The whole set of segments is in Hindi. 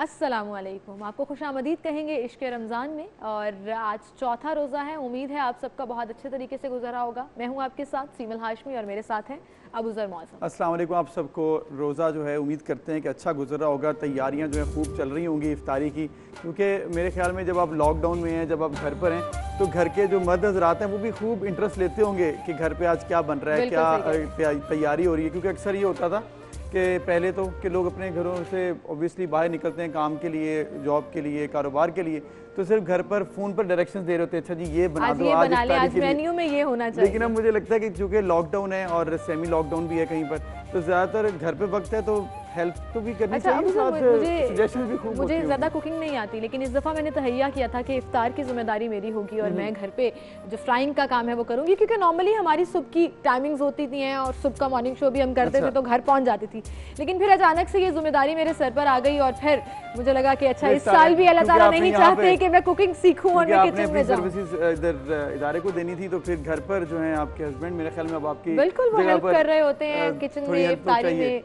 अस्सलामुअलैकुम। आपको खुशामदीद कहेंगे इश्क़ रमज़ान में, और आज चौथा रोज़ा है। उम्मीद है आप सबका बहुत अच्छे तरीके से गुजरा होगा। मैं हूँ आपके साथ सीमल हाशमी और मेरे साथ हैं अबू ज़र मौसम। अस्सलाम वालेकुम। आप सबको रोज़ा जो है उम्मीद करते हैं कि अच्छा गुजरा होगा। तैयारियां जो है खूब चल रही होंगी इफ्तारी की, क्योंकि मेरे ख्याल में जब आप लॉकडाउन में हैं, जब आप घर पर हैं, तो घर के जो मर्द हज़रात हैं वो भी खूब इंटरेस्ट लेते होंगे कि घर पे आज क्या बन रहा है, क्या तैयारी हो रही है। क्योंकि अक्सर ये होता था कि पहले तो कि लोग अपने घरों से ऑब्वियसली बाहर निकलते हैं काम के लिए, जॉब के लिए, कारोबार के लिए, तो सिर्फ घर पर फ़ोन पर डायरेक्शंस दे रहे होते हैं, अच्छा जी ये बना दो, आज मेन्यू में ये होना चाहिए। लेकिन अब मुझे लगता है कि चूँकि लॉकडाउन है और सेमी लॉकडाउन भी है कहीं पर, तो ज़्यादातर घर पे वक्त है तो हेल्प तो भी करनी चाहिए, साथ मुझे ज़्यादा कुकिंग नहीं आती, लेकिन इस दफ़ा मैंने तहैया किया था कि इफ्तार की जिम्मेदारी मेरी होगी और मैं घर पे जो फ्राइंग का काम है वो करूँगी, क्योंकि नॉर्मली हमारी सुबह की टाइमिंग्स होती थी हैं और सुबह का मॉर्निंग शो भी हम करते थे तो घर पहुँच जाती थी। लेकिन फिर अचानक से ये जिम्मेदारी मेरे सर पर आ गई और फिर मुझे लगा कि अच्छा इस साल भी अल्लाह ताला नहीं चाहते कि मैं कुकिंग सीखूं और मैं किचन में जाऊं। सर्विसेज इधर इदारे को देनी थी, तो फिर घर पर जो है आपके हस्बैंड मेरे ख्याल में अब आपकी बिल्कुल वो हेल्प कर रहे होते हैं किचन में, इफ्तारी में।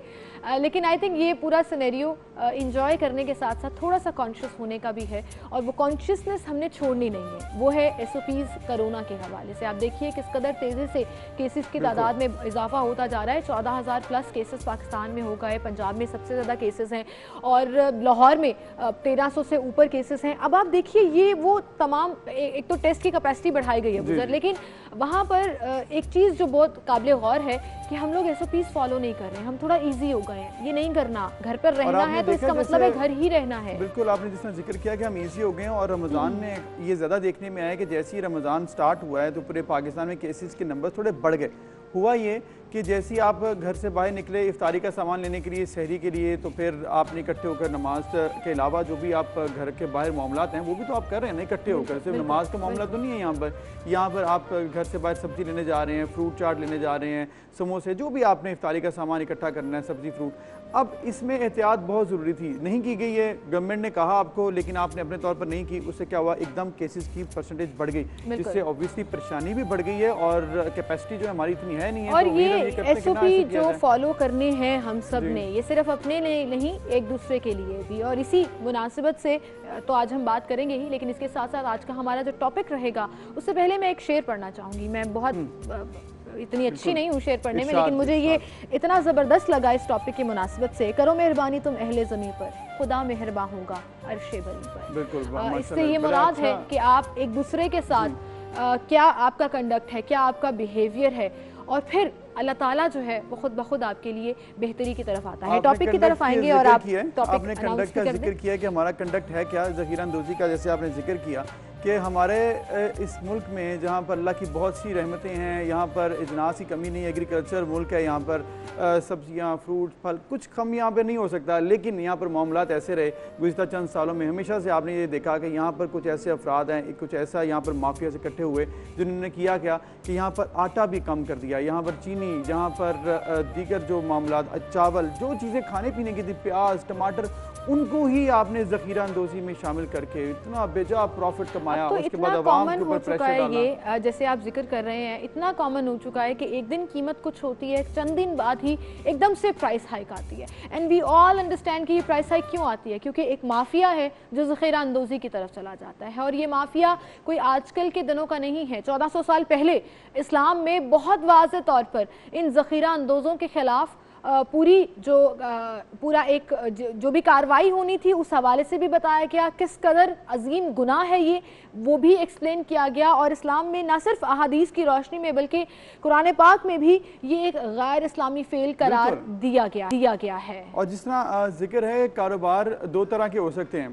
लेकिन आई थिंक ये पूरा सिनेरियो इंजॉय करने के साथ साथ थोड़ा सा कॉन्शियस होने का भी है, और वो कॉन्शियसनेस हमने छोड़नी नहीं है। वो है SOPs कोरोना के हवाले से। आप देखिए किस कदर तेज़ी से केसेस की तादाद में इजाफा होता जा रहा है। 14,000 प्लस केसेस पाकिस्तान में हो गए, पंजाब में सबसे ज़्यादा केसेस हैं और लाहौर में 1300 से ऊपर केसेस हैं। अब आप देखिए ये वो तमाम, एक तो टेस्ट की कैपेसिटी बढ़ाई गई है बुजुर्ग, लेकिन वहाँ पर एक चीज़ जो बहुत काबिल गौर है कि हम लोग SOPs फॉलो नहीं कर रहे हैं। हम थोड़ा ईजी हो गए हैं, ये नहीं करना, घर पर रहना है तो इसका मतलब है घर ही रहना है। बिल्कुल, आपने जिस तरह जिक्र किया कि हम ईजी हो गए हैं, और रमज़ान में ये ज़्यादा देखने में आया कि जैसे ही रमज़ान स्टार्ट हुआ है तो पूरे पाकिस्तान में केसेस के नंबर थोड़े बढ़ गए। हुआ ये कि जैसे ही आप घर से बाहर निकले इफ्तारी का सामान लेने के लिए, सहरी के लिए, तो फिर आपने इकट्ठे होकर नमाज के अलावा जो भी आप घर के बाहर मामलात हैं वो भी तो आप कर रहे हैं ना इकट्ठे होकर। सिर्फ नमाज का मामला तो नहीं है यहाँ पर आप घर से बाहर सब्ज़ी लेने जा रहे हैं, फ्रूट चाट लेने जा रहे हैं, समोसे, जो भी आपने इफ्तारी का सामान इकट्ठा करना है, सब्ज़ी फ्रूट। अब इसमें एहतियात बहुत ज़रूरी थी, नहीं की गई है। गवर्नमेंट ने कहा आपको, लेकिन आपने अपने तौर पर नहीं की। उससे क्या हुआ, एकदम केसेस की परसेंटेज बढ़ गई, जिससे ऑब्वियसली परेशानी भी बढ़ गई है और कैपेसिटी जो हमारी इतनी है नहीं है। और ये SOP जो फॉलो करने हैं हम सब ने, ये सिर्फ अपने लिए नहीं, एक दूसरे के लिए भी। और इसी मुनासिबत से तो आज हम बात करेंगे ही, लेकिन इसके साथ साथ आज का हमारा जो टॉपिक रहेगा उससे पहले मैं एक शेर पढ़ना चाहूँगी। मैं बहुत इतनी अच्छी नहीं हूँ शेर पढ़ने में, लेकिन मुझे ये इतना ज़बरदस्त लगा इस टॉपिक की मुनासिबत से। करो मेहरबानी तुम अहले ज़मीन पर, खुदा मेहरबान होगा अर्शे बरी पर। इससे ये मुराद है कि आप एक दूसरे के साथ क्या आपका कंडक्ट है, क्या आपका बिहेवियर है, और फिर अल्लाह ताला जो है वो खुद ब खुद आपके लिए बेहतरी की तरफ आता है। टॉपिक की तरफ आएंगे और आपने कंडक्ट का जिक्र किया कि हमारा कंडक्ट है क्या, ज़ख़ीरा अंदोज़ी का जैसे आपने जिक्र किया कि हमारे इस मुल्क में जहाँ पर अल्लाह की बहुत सी रहमतें हैं, यहाँ पर इजनास की कमी नहीं, एग्रीकल्चर मुल्क है, यहाँ पर सब्जियाँ, फ्रूट, फल, कुछ कम यहाँ पर नहीं हो सकता। लेकिन यहाँ पर मामलात ऐसे रहे गुज़िश्ता चंद सालों में, हमेशा से आपने ये देखा कि यहाँ पर कुछ ऐसे अफराद हैं, कुछ ऐसा यहाँ पर माफिया से इकट्ठे हुए जिन्होंने किया क्या कि यहाँ पर आटा भी कम कर दिया, यहाँ पर चीनी, जहाँ पर दीगर जो मामलात, चावल, जो चीज़ें खाने पीने की थी, प्याज, टमाटर, उनको ही आपने ज़ख़ीरा अंदोज़ी में शामिल करके इतना बेजा प्रॉफिट कमाया। तो उसके बाद कॉमन हो चुका है ये, जैसे आप जिक्र कर रहे हैं, इतना कॉमन हो चुका है कि एक दिन कीमत कुछ होती है, चंद दिन बाद ही एकदम से प्राइस हाइक आती है। एंड वी ऑल अंडरस्टैंड कि ये प्राइस हाइक क्यों आती है, क्योंकि एक माफिया है जो ज़ख़ीरा अंदोज़ी की तरफ चला जाता है। और ये माफिया कोई आजकल के दिनों का नहीं है। 1400 साल पहले इस्लाम में बहुत वाज़ेह तौर पर इन ज़ख़ीरा अंदोज़ों के ख़िलाफ़ पूरा एक जो भी कार्रवाई होनी थी उस हवाले से भी बताया गया, किस कदर अजीम गुनाह है ये, वो भी एक्सप्लेन किया गया। और इस्लाम में न सिर्फ अहादीस की रोशनी में बल्कि कुरान पाक में भी ये एक गैर इस्लामी फेल करार दिया गया है। और जिस तरह जिक्र है, कारोबार दो तरह के हो सकते हैं।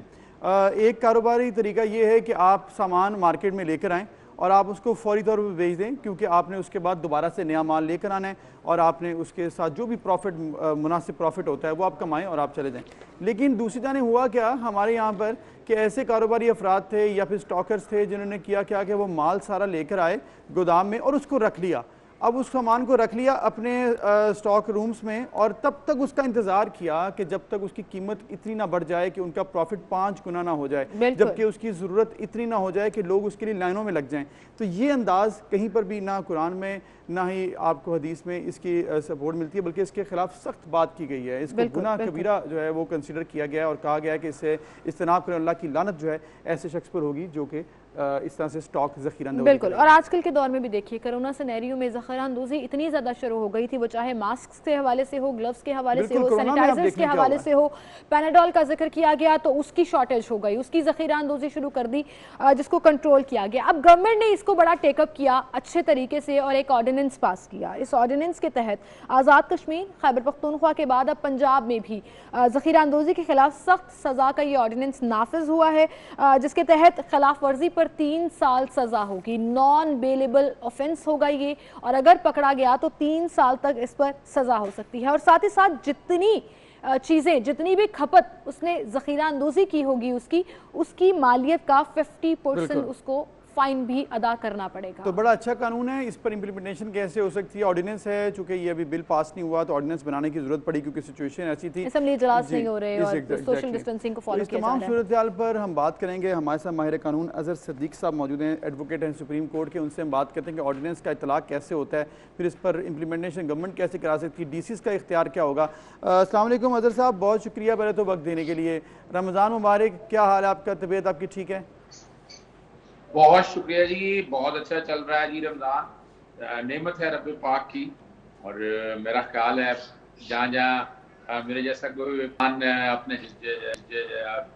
एक कारोबारी तरीका ये है कि आप सामान मार्केट में लेकर आएँ और आप उसको फौरी तौर पर बेच दें, क्योंकि आपने उसके बाद दोबारा से नया माल लेकर आना है और आपने उसके साथ जो भी प्रॉफिट, मुनासिब प्रॉफिट होता है वो आप कमाएं और आप चले जाएं। लेकिन दूसरी जाने हुआ क्या हमारे यहाँ पर कि ऐसे कारोबारी अफराद थे या फिर स्टॉकर्स थे जिन्होंने किया क्या कि वो माल सारा लेकर आए गोदाम में और उसको रख लिया। अब उस सामान को रख लिया अपने स्टॉक रूम्स में और तब तक उसका इंतजार किया कि जब तक उसकी कीमत इतनी ना बढ़ जाए कि उनका प्रॉफिट 5 गुना ना हो जाए, जबकि उसकी ज़रूरत इतनी ना हो जाए कि लोग उसके लिए लाइनों में लग जाएं। तो ये अंदाज़ कहीं पर भी ना कुरान में ना ही आपको हदीस में इसकी सपोर्ट मिलती है, बल्कि इसके खिलाफ सख्त बात की गई है। इसको गुनाह कबीरा जो है वो कंसिडर किया गया है और कहा गया है कि इससे इज्तनाब करें, अल्लाह की लानत जो है ऐसे शख्स पर होगी जो कि इस तरह से स्टॉक ज़ख़ीरांदोज़ी। बिल्कुल, और आजकल के दौर में भी देखिए कोरोना सिनेरियो में ज़ख़ीरांदोज़ी इतनी ज़्यादा शुरू हो गई थी, वो चाहे मास्क के हवाले से हो, ग्लव्स के हवाले से हो, सैनिटाइजर्स के हवाले से हो, पैनाडोल का जिक्र किया गया तो उसकी शॉर्टेज हो गई, उसकी ज़ख़ीरांदोज़ी शुरू कर दी, जिसको कंट्रोल किया गया। अब गवर्नमेंट ने इसको बड़ा टेकअप किया अच्छे तरीके से और एक ऑर्डिनेंस पास किया। इस ऑर्डिनेंस के तहत आज़ाद कश्मीर, खैबर पख्तूनख्वा के बाद अब पंजाब में भी ज़ख़ीरांदोज़ी के खिलाफ सख्त सज़ा का ये ऑर्डिनेंस नाफिज हुआ है, जिसके तहत खिलाफ वर्जी पर 3 साल सजा होगी। नॉन बेलेबल ऑफेंस होगा ये, और अगर पकड़ा गया तो 3 साल तक इस पर सजा हो सकती है। और साथ ही साथ जितनी चीज़ें, जितनी भी खपत उसने ज़ख़ीरांदोज़ी की होगी उसकी मालियत का 50% उसको फाइन भी अदा करना पड़ेगा। तो बड़ा अच्छा कानून है। इस पर इम्प्लीमेंटेशन कैसे हो सकती है? ऑर्डिनेंस है, चूंकि ये अभी बिल पास नहीं हुआ तो ऑर्डिनेंस बनाने की जरूरत पड़ी क्योंकि सिचुएशन ऐसी थी, असेंबली इजलास नहीं हो रहे और सोशल डिस्टेंसिंग को फॉलो किया जा रहा है। तमाम सूरत-ए-हाल पर हम बात करेंगे। हमारे साथ माहिर कानून अजहर सिद्दीक साहब मौजूद हैं, एडवोकेट हैं सुप्रीम कोर्ट के। उनसे हम बात करते हैं कि ऑर्डिनेंस का इतलाक कैसे होता है, फिर इस पर इम्प्लीमेंटेशन गवर्नमेंट कैसे करा सकती है, डीसीज का इख्तियार क्या होगा। अस्सलाम वालेकुम अजहर साहब, बहुत शुक्रिया पहले तो वक्त देने के लिए। रमज़ान मुबारक, क्या हाल है आपका? तबीयत आपकी ठीक है? बहुत शुक्रिया जी, बहुत अच्छा चल रहा है जी। रमज़ान नेमत है रब पाक की, और मेरा ख्याल है जहाँ जहाँ मेरे जैसा कोई अपने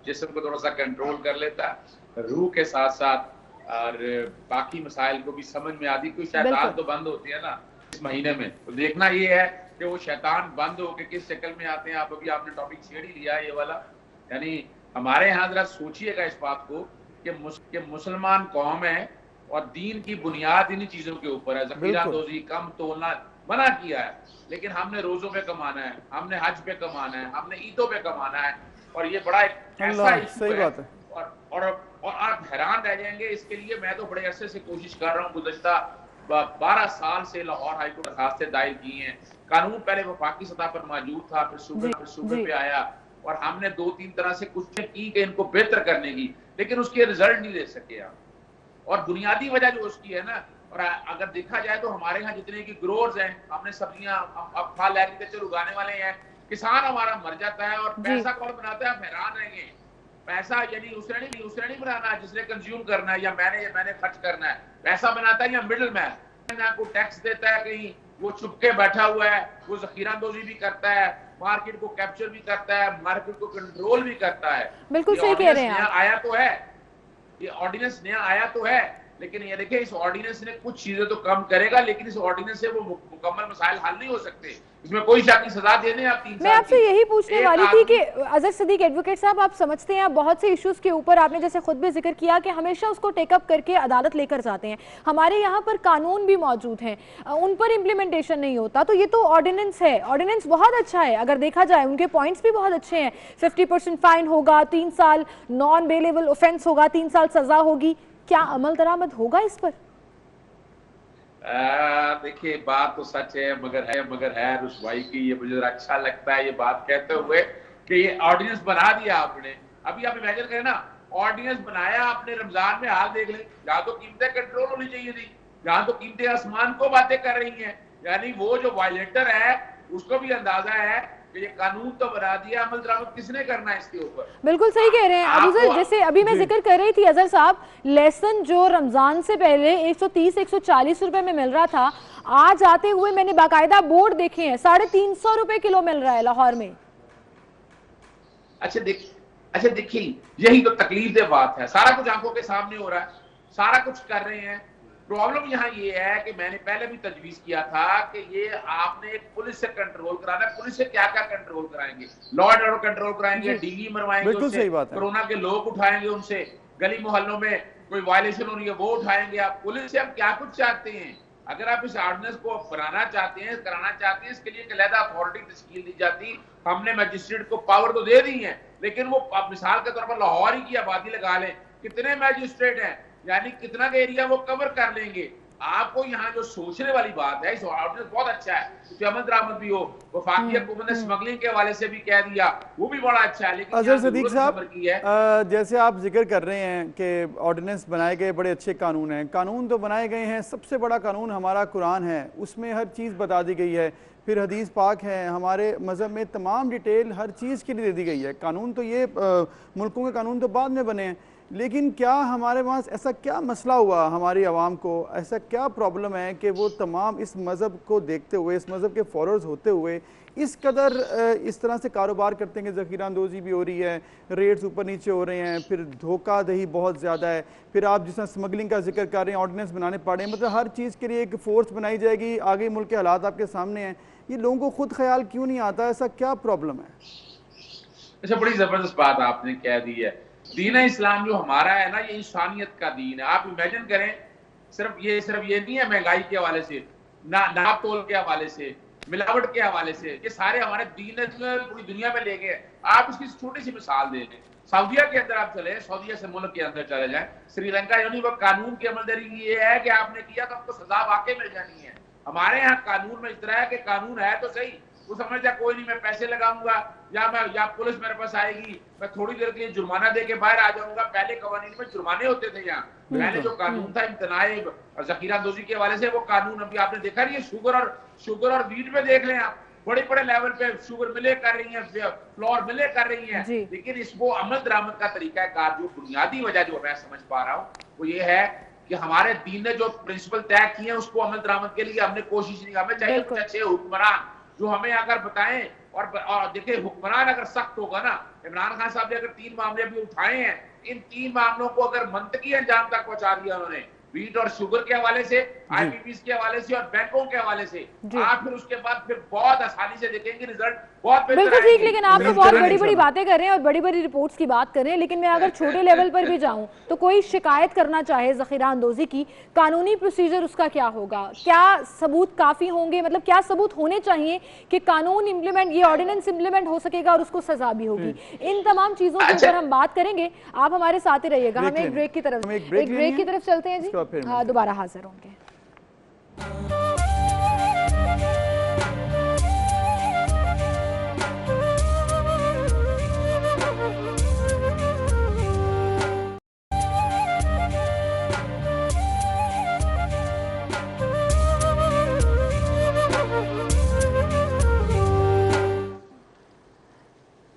जिस्म को थोड़ा सा कंट्रोल कर लेता है, रूह के साथ साथ और बाकी मसाइल को भी समझ में आती। कोई शैतान तो बंद होती है ना इस महीने में, तो देखना ये है कि वो शैतान बंद होकर किस शक्ल में आते हैं। आप अभी आपने टॉपिक छेड़ ही लिया ये वाला, यानी हमारे यहाँ जरा सोचिएगा इस बात को कि मुसलमान कौम है और दीन की बुनियाद इन्हीं चीजों के ऊपर है। ज़ख़ीरांदोज़ी, कम तोलना मना किया है, लेकिन हमने रोजों पे कमाना है, हमने हज पे कमाना है, हमने ईदों पे कमाना है, और ये बड़ा एक ऐसा इशू है। और आप हैरान रह जाएंगे इसके लिए। मैं तो बड़े अरसे से कोशिश कर रहा हूँ, गुज़श्ता 12 साल से लाहौर हाईकोर्ट दरखास्तें दायर की हैं। कानून पहले वफाकी सतह पर मौजूद था, फिर सूबे पे आया, और हमने 2-3 तरह से कोशिश की कि इनको बेहतर करने की, लेकिन उसके रिजल्ट नहीं दे सके आप। और बुनियादी वजह जो उसकी है ना, और अगर देखा जाए तो हमारे यहाँ जितने की ग्रोअर्स हैं, हमने सब्जियां अब फल एग्रीकल्चर उगाने वाले हैं, किसान हमारा मर जाता है और पैसा कौन बनाता है? आप हैरान रहेंगे। पैसा यानी उसने नहीं बनाना जिसने कंज्यूम करना है या मैंने खर्च करना है, पैसा बनाता है या मिडिल मैन को टैक्स देता है, कहीं वो चुपके बैठा हुआ है, वो ज़ख़ीरांदोज़ी भी करता है, मार्केट को कैप्चर भी करता है, मार्केट को कंट्रोल भी करता है। बिल्कुल सही कह रहे हैं आप। आया तो है, ये ऑर्डिनेंस नया आया तो है, लेकिन ये देखिए इस ऑर्डिनेंस ने कुछ चीजें तो कम करेगा, लेकिन इस ऑर्डिनेंस से वो मुकम्मल मसाइल हल नहीं हो सकते। इसमें कोई शक की सजा देने आप 3 साल। मैं आपसे यही पूछने वाली थी कि अजहर सिद्दीक एडवोकेट साहब, आप समझते हैं, आप बहुत से इश्यूज के ऊपर आपने जैसे खुद भी जिक्र किया कि हमेशा उसको टेकअप करके अदालत लेकर जाते हैं। हमारे यहाँ पर कानून भी मौजूद हैं, उन पर इम्प्लीमेंटेशन नहीं होता। तो ये तो ऑर्डिनेंस है, ऑर्डिनेंस बहुत अच्छा है अगर देखा जाए, उनके पॉइंट्स भी बहुत अच्छे हैं। 50% फाइन होगा, 3 साल नॉन बेलेबल ऑफेंस होगा, 3 साल सजा होगी। क्या अमल दरामद होगा इस पर? देखिए बात तो सच है, मगर है रुसवाई की। ये मुझे अच्छा लगता है ये बात कहते हुए कि ये ऑर्डिनेंस बना दिया आपने। अभी आप इमेजिन करें ना, ऑर्डिनेंस बनाया आपने, रमजान में हाल देख लें, जहाँ तो कीमतें कंट्रोल होनी चाहिए थी, जहाँ तो कीमतें आसमान को बातें कर रही हैं। यानी वो जो वायलेटर है उसको भी अंदाजा है कि ये कानून तो बना दिया, अमल दरामद किसने करना है इसके ऊपर। बिल्कुल सही कह रहे हैं अबूजर। जैसे अभी मैं जिक्र कर रही थी अजहर साहब, लहसुन जो रमजान से पहले 130-140 रुपए में मिल रहा था, आज आते हुए मैंने बाकायदा बोर्ड देखे हैं, 350 रुपए किलो मिल रहा है लाहौर में। अच्छा देखिए यही तो तकलीफ दे बात है। सारा कुछ आंखों के सामने हो रहा है, सारा कुछ कर रहे हैं। प्रॉब्लम यहाँ ये है कि मैंने पहले भी तजवीज किया था कि ये आपने एक पुलिस से कंट्रोल कराना है। पुलिस से क्या क्या कंट्रोल कराएंगे? लॉ एंड ऑर्डर कंट्रोल कराएंगे, डीवी मरवाएंगे उससे, कोरोना के लोग उठाएंगे उनसे, गली मोहल्लों में कोई वायलेशन हो रही है वो उठाएंगे। आप पुलिस से आप क्या कुछ चाहते हैं? अगर आप इस ऑर्डिनेंस को बनाना चाहते हैं, कराना चाहते हैं, इसके लिए एक अलग अथॉरिटी तश्कील दी जाती। हमने मजिस्ट्रेट को पावर तो दे दी है, लेकिन वो आप मिसाल के तौर पर लाहौर ही की आबादी लगा लें, कितने मजिस्ट्रेट हैं, यानी कितना का एरिया वो कवर कर लेंगे। आपको यहाँ जो सोचने वाली बात है, इस ऑर्डिनेंस बहुत अच्छा है, अमल दरामद भी हो, वफाकी हुकूमत ने स्मगलिंग के हवाले से भी कह दिया, वो भी बड़ा अच्छा है। लेकिन अजहर सदीक साहब, जैसे आप जिक्र कर रहे हैं कि ऑर्डिनेंस बनाए गए बड़े अच्छे कानून हैं, कानून तो बनाए गए हैं, सबसे बड़ा कानून हमारा कुरान है, उसमें हर चीज़ बता दी गई है, फिर हदीस पाक है, हमारे मज़हब में तमाम डिटेल हर चीज़ के लिए दे दी गई है। कानून तो ये मुल्कों के कानून तो बाद में बने हैं, लेकिन क्या हमारे पास ऐसा क्या मसला हुआ, हमारी आवाम को ऐसा क्या प्रॉब्लम है कि वो तमाम इस मज़हब को देखते हुए, इस मज़हब के फॉलोअर्स होते हुए इस कदर इस तरह से कारोबार करते हैं कि ज़ख़ीरा अंदोज़ी भी हो रही है, रेट्स ऊपर नीचे हो रहे हैं, फिर धोखाधड़ी बहुत ज़्यादा है, फिर आप जिस तरह स्मगलिंग का जिक्र कर रहे हैं, ऑर्डिनेंस बनाने पड़े हैं, मतलब हर चीज़ के लिए एक फ़ोर्स बनाई जाएगी, आगे मुल्क के हालात आपके सामने हैं, ये लोगों को खुद ख्याल क्यों नहीं आता, ऐसा क्या प्रॉब्लम है? अच्छा, बड़ी ज़बरदस्त बात आपने कह दी है। दीन इस्लाम जो हमारा है ना, ये इंसानियत का दीन है। आप इमेजिन करें, सिर्फ ये नहीं है महंगाई के हवाले से, नाप तोल के हवाले से, मिलावट के हवाले से, ये सारे हमारे दीन पूरी दुनिया में ले गए। आप इसकी छोटी सी मिसाल दे दें, सऊदीया के अंदर आप चले, सऊदीया से मुल्क के अंदर चले जाए, श्रीलंका, यानी वो कानून की अमलदारी ये है कि आपने किया तो आपको सजा वाकई मिल जानी है। हमारे यहाँ कानून में इस तरह है कि कानून है तो सही, वो समझता कोई नहीं, मैं पैसे लगाऊंगा या पुलिस मेरे पास आएगी, मैं थोड़ी देर के लिए जुर्माना दे के बाहर आ जाऊंगा। पहले कवानीन में जुर्माने होते थे, यहाँ पहले जो कानून था इम्तनाए ज़ख़ीरा अंदोज़ी के हवाले से, वो कानून अभी आपने देखा नहीं है। शुगर और वीट में देख लें आप, बड़े लेवल पे शुगर मिले कर रही है, फ्लोर मिले कर रही है, लेकिन इसको अमल दरामद का तरीका कार, जो बुनियादी वजह जो मैं समझ पा रहा हूँ वो ये है कि हमारे दीन ने जो प्रिंसिपल तय किए हैं उसको अमल दरामद के लिए हमने कोशिश नहीं, हमें चाहिए कुछ अच्छे हुक्मरान जो हमें अगर बताएं। और देखिए, हुक्मरान अगर सख्त होगा ना, इमरान खान साहब ने अगर 3 मामले भी उठाए हैं, इन 3 मामलों को अगर मंतकी अंजाम तक पहुंचा दिया उन्होंने, वीट और शुगर के हवाले से, आईपीपीस के हवाले से और बैंकों के हवाले से, आप फिर उसके बाद फिर बहुत आसानी से देखेंगे रिजल्ट बहुत बिल्कुल ठीक। लेकिन आप तो बहुत बड़ी बातें कर रहे हैं और बड़ी रिपोर्ट्स की बात कर रहे हैं, लेकिन मैं अगर छोटे लेवल पर भी जाऊं तो कोई शिकायत करना चाहे ज़ख़ीरा अंदोज़ी की, कानूनी प्रोसीजर उसका क्या होगा, क्या सबूत काफ़ी होंगे, मतलब क्या सबूत होने चाहिए कि कानून इम्प्लीमेंट, ये ऑर्डिनेंस इम्प्लीमेंट हो सकेगा और उसको सजा भी होगी। इन तमाम चीज़ों के ऊपर हम बात करेंगे, आप हमारे साथ ही रहिएगा। हमें एक ब्रेक की तरफ चलते हैं जी, दोबारा हाजिर होंगे।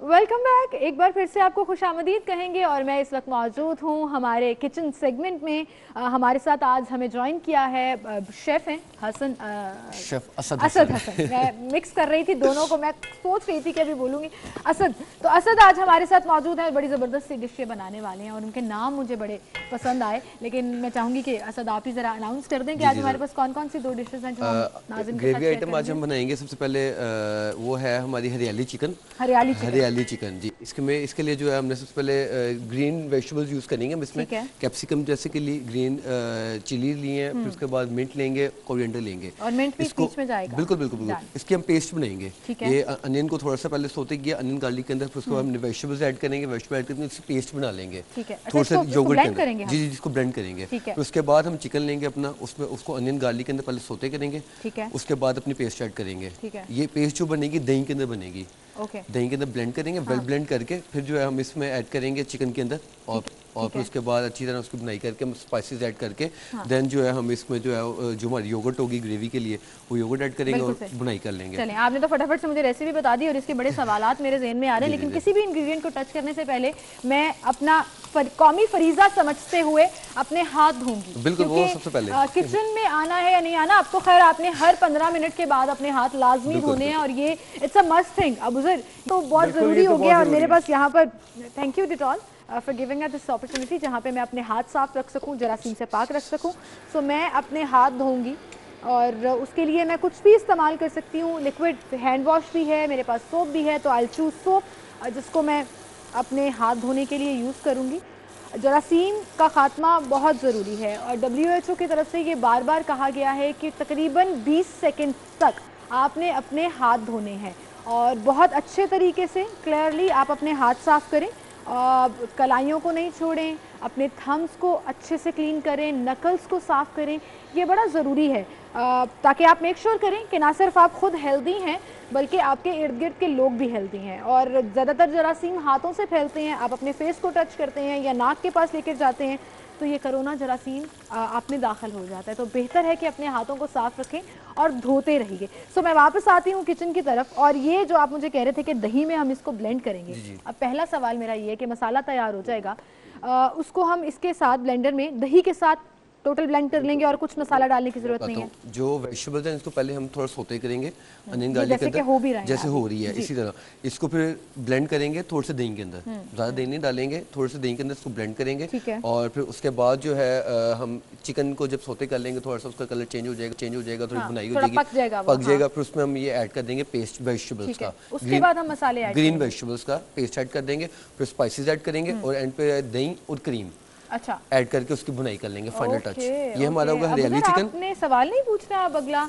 वेलकम बैक, एक बार फिर से आपको खुशामदीद कहेंगे और मैं इस वक्त मौजूद हूँ हमारे किचन सेगमेंट में। हमारे साथ आज हमें ज्वाइन किया है शेफ़ हैं हसन, शेफ़ असद हसन। मैं मिक्स कर रही थी दोनों को, मैं सोच रही थी कि अभी बोलूँगी असद। तो असद आज हमारे साथ मौजूद हैं, बड़ी ज़बरदस्त सी डिशें बनाने वाले हैं और उनके नाम मुझे बड़े पसंद आए, लेकिन मैं चाहूँगी कि असद आप ही ज़रा अनाउंस कर दें कि आज हमारे पास कौन कौन सी 2 डिशेज़ हैं जो नाज़रीन के साथ ग्रेवी आइटम आज हम बनाएंगे। सबसे पहले वो है हमारी हरियाली चिकन चिकन जी। इसके लिए जो है हमने सबसे पहले ग्रीन वेजिटेबल्स यूज़ करेंगे। हम इसमें कैप्सिकम जैसे के लिए ग्रीन चिली लिए हैं, फिर उसके बाद मिंट लेंगे, कोरिएंडर लेंगे और मिंट भी बीच में जाएगा। बिल्कुल। इसकी हम पेस्ट बनाएंगे। ये अनियन को थोड़ा सा पहले सोते किया अनियन गार्लिक के अंदर, फिर उसके बाद हमने वेजिटेबल्स ऐड करेंगे, वेजिटेबल ऐड करके इसकी पेस्ट बना लेंगे थोड़ा सा योगर्ट के अंदर। जी, जिसको ब्लेंड करेंगे। फिर उसके बाद हम चिकन लेंगे अपना, उसमें उसको अनियन गार्लिक के अंदर पहले सोते करेंगे, उसके बाद अपनी पेस्ट ऐड करेंगे। ये पेस्ट जो बनेगी दही के अंदर बनेगी, दही के अंदर ब्लेंड करेंगे, वेल ब्लेंड करके फिर जो है हम इसमें ऐड करेंगे चिकन के अंदर और फिर उसके बाद अच्छी तरह उसकी बुनाई करके हम स्पाइसेस ऐड करके देन जो है हम इसमें जो है जो हमारी योगर्ट होगी ग्रेवी के लिए वो योगर्ट ऐड करेंगे और बुनाई कर लेंगे। चलें, आपने तो फटाफट से मुझे रेसिपी बता दी और इसके बड़े सवालात मेरे ज़हन में आ रहे हैं, लेकिन किसी भी इंग्रेडिएंट को टच करने से पहले मैं अपना कौमी फरीजा समझते हुए अपने हाथ धोऊंगी। बिल्कुल, वो सबसे पहले किचन में आना है या नहीं आना, आपको खैर आपने हर 15 मिनट के बाद अपने हाथ लाजमी धोने हैं और ये इट्स अ मस्ट थिंग। अब उधर तो बहुत ज़रूरी हो गया और मेरे पास यहाँ पर thank you Dettol for giving us this opportunity जहाँ पे मैं अपने हाथ साफ रख सकूँ, जरासीम से पाक रख सकूँ। सो मैं अपने हाथ धोऊंगी और उसके लिए मैं कुछ भी इस्तेमाल कर सकती हूँ। लिक्विड हैंड वॉश भी है, मेरे पास सोप भी है, तो आई चूज़ सोप जिसको मैं अपने हाथ धोने के लिए यूज़ करूँगी। जरासीम का ख़ात्मा बहुत ज़रूरी है और WHO की तरफ से ये बार बार कहा गया है कि तकरीबन 20 सेकंड तक आपने अपने हाथ धोने हैं और बहुत अच्छे तरीके से क्लियरली आप अपने हाथ साफ़ करें कलाइयों को नहीं छोड़ें, अपने थम्स को अच्छे से क्लीन करें, नकल्स को साफ़ करें, ये बड़ा ज़रूरी है ताकि आप मेक श्योर करें कि ना सिर्फ आप खुद हेल्दी हैं बल्कि आपके इर्द गिर्द के लोग भी हेल्दी हैं। और ज़्यादातर जरासीम हाथों से फैलते हैं, आप अपने फेस को टच करते हैं या नाक के पास लेकर जाते हैं तो ये कोरोना जरासीम आप में दाखिल हो जाता है। तो बेहतर है कि अपने हाथों को साफ़ रखें और धोते रहिए। सो मैं वापस आती हूँ किचन की तरफ, और ये जो आप मुझे कह रहे थे कि दही में हम इसको ब्लेंड करेंगे। अब पहला सवाल मेरा ये है कि मसाला तैयार हो जाएगा, उसको हम इसके साथ ब्लेंडर में दही के साथ टोटल ब्लेंड कर लेंगे और कुछ मसाला डालने की जरूरत नहीं है। जो वेजिटेबल्स हैं इसको पहले हम थोड़ा सोते करेंगे अनियन गार्लिक के अंदर, जैसे हो रही है इसी तरह इसको फिर ब्लेंड करेंगे थोड़े से दही के अंदर, ज़्यादा दही नहीं डालेंगे, थोड़े से दही के अंदर इसको ब्लेंड करेंगे। और फिर उसके बाद जो है हम चिकन को जब सोते कर लेंगे थोड़ा सा उसका कलर चेंज हो जाएगा, थोड़ी बुनाई हो जाएगी, पक जाएगा। फिर उसमें हम ये ऐड कर देंगे पेस्ट वेजिटेबल्स का, उसके बाद हम मसाले ग्रीन वेजिटेबल्स का पेस्ट ऐड कर देंगे, फिर स्पाइसेस ऐड करेंगे और एंड पे दही और क्रीम ऐड करके उसकी बुनाई कर लेंगे। फाइनल टच ये हमारा होगा हरियाली चिकन। आपने सवाल नहीं पूछना अब अगला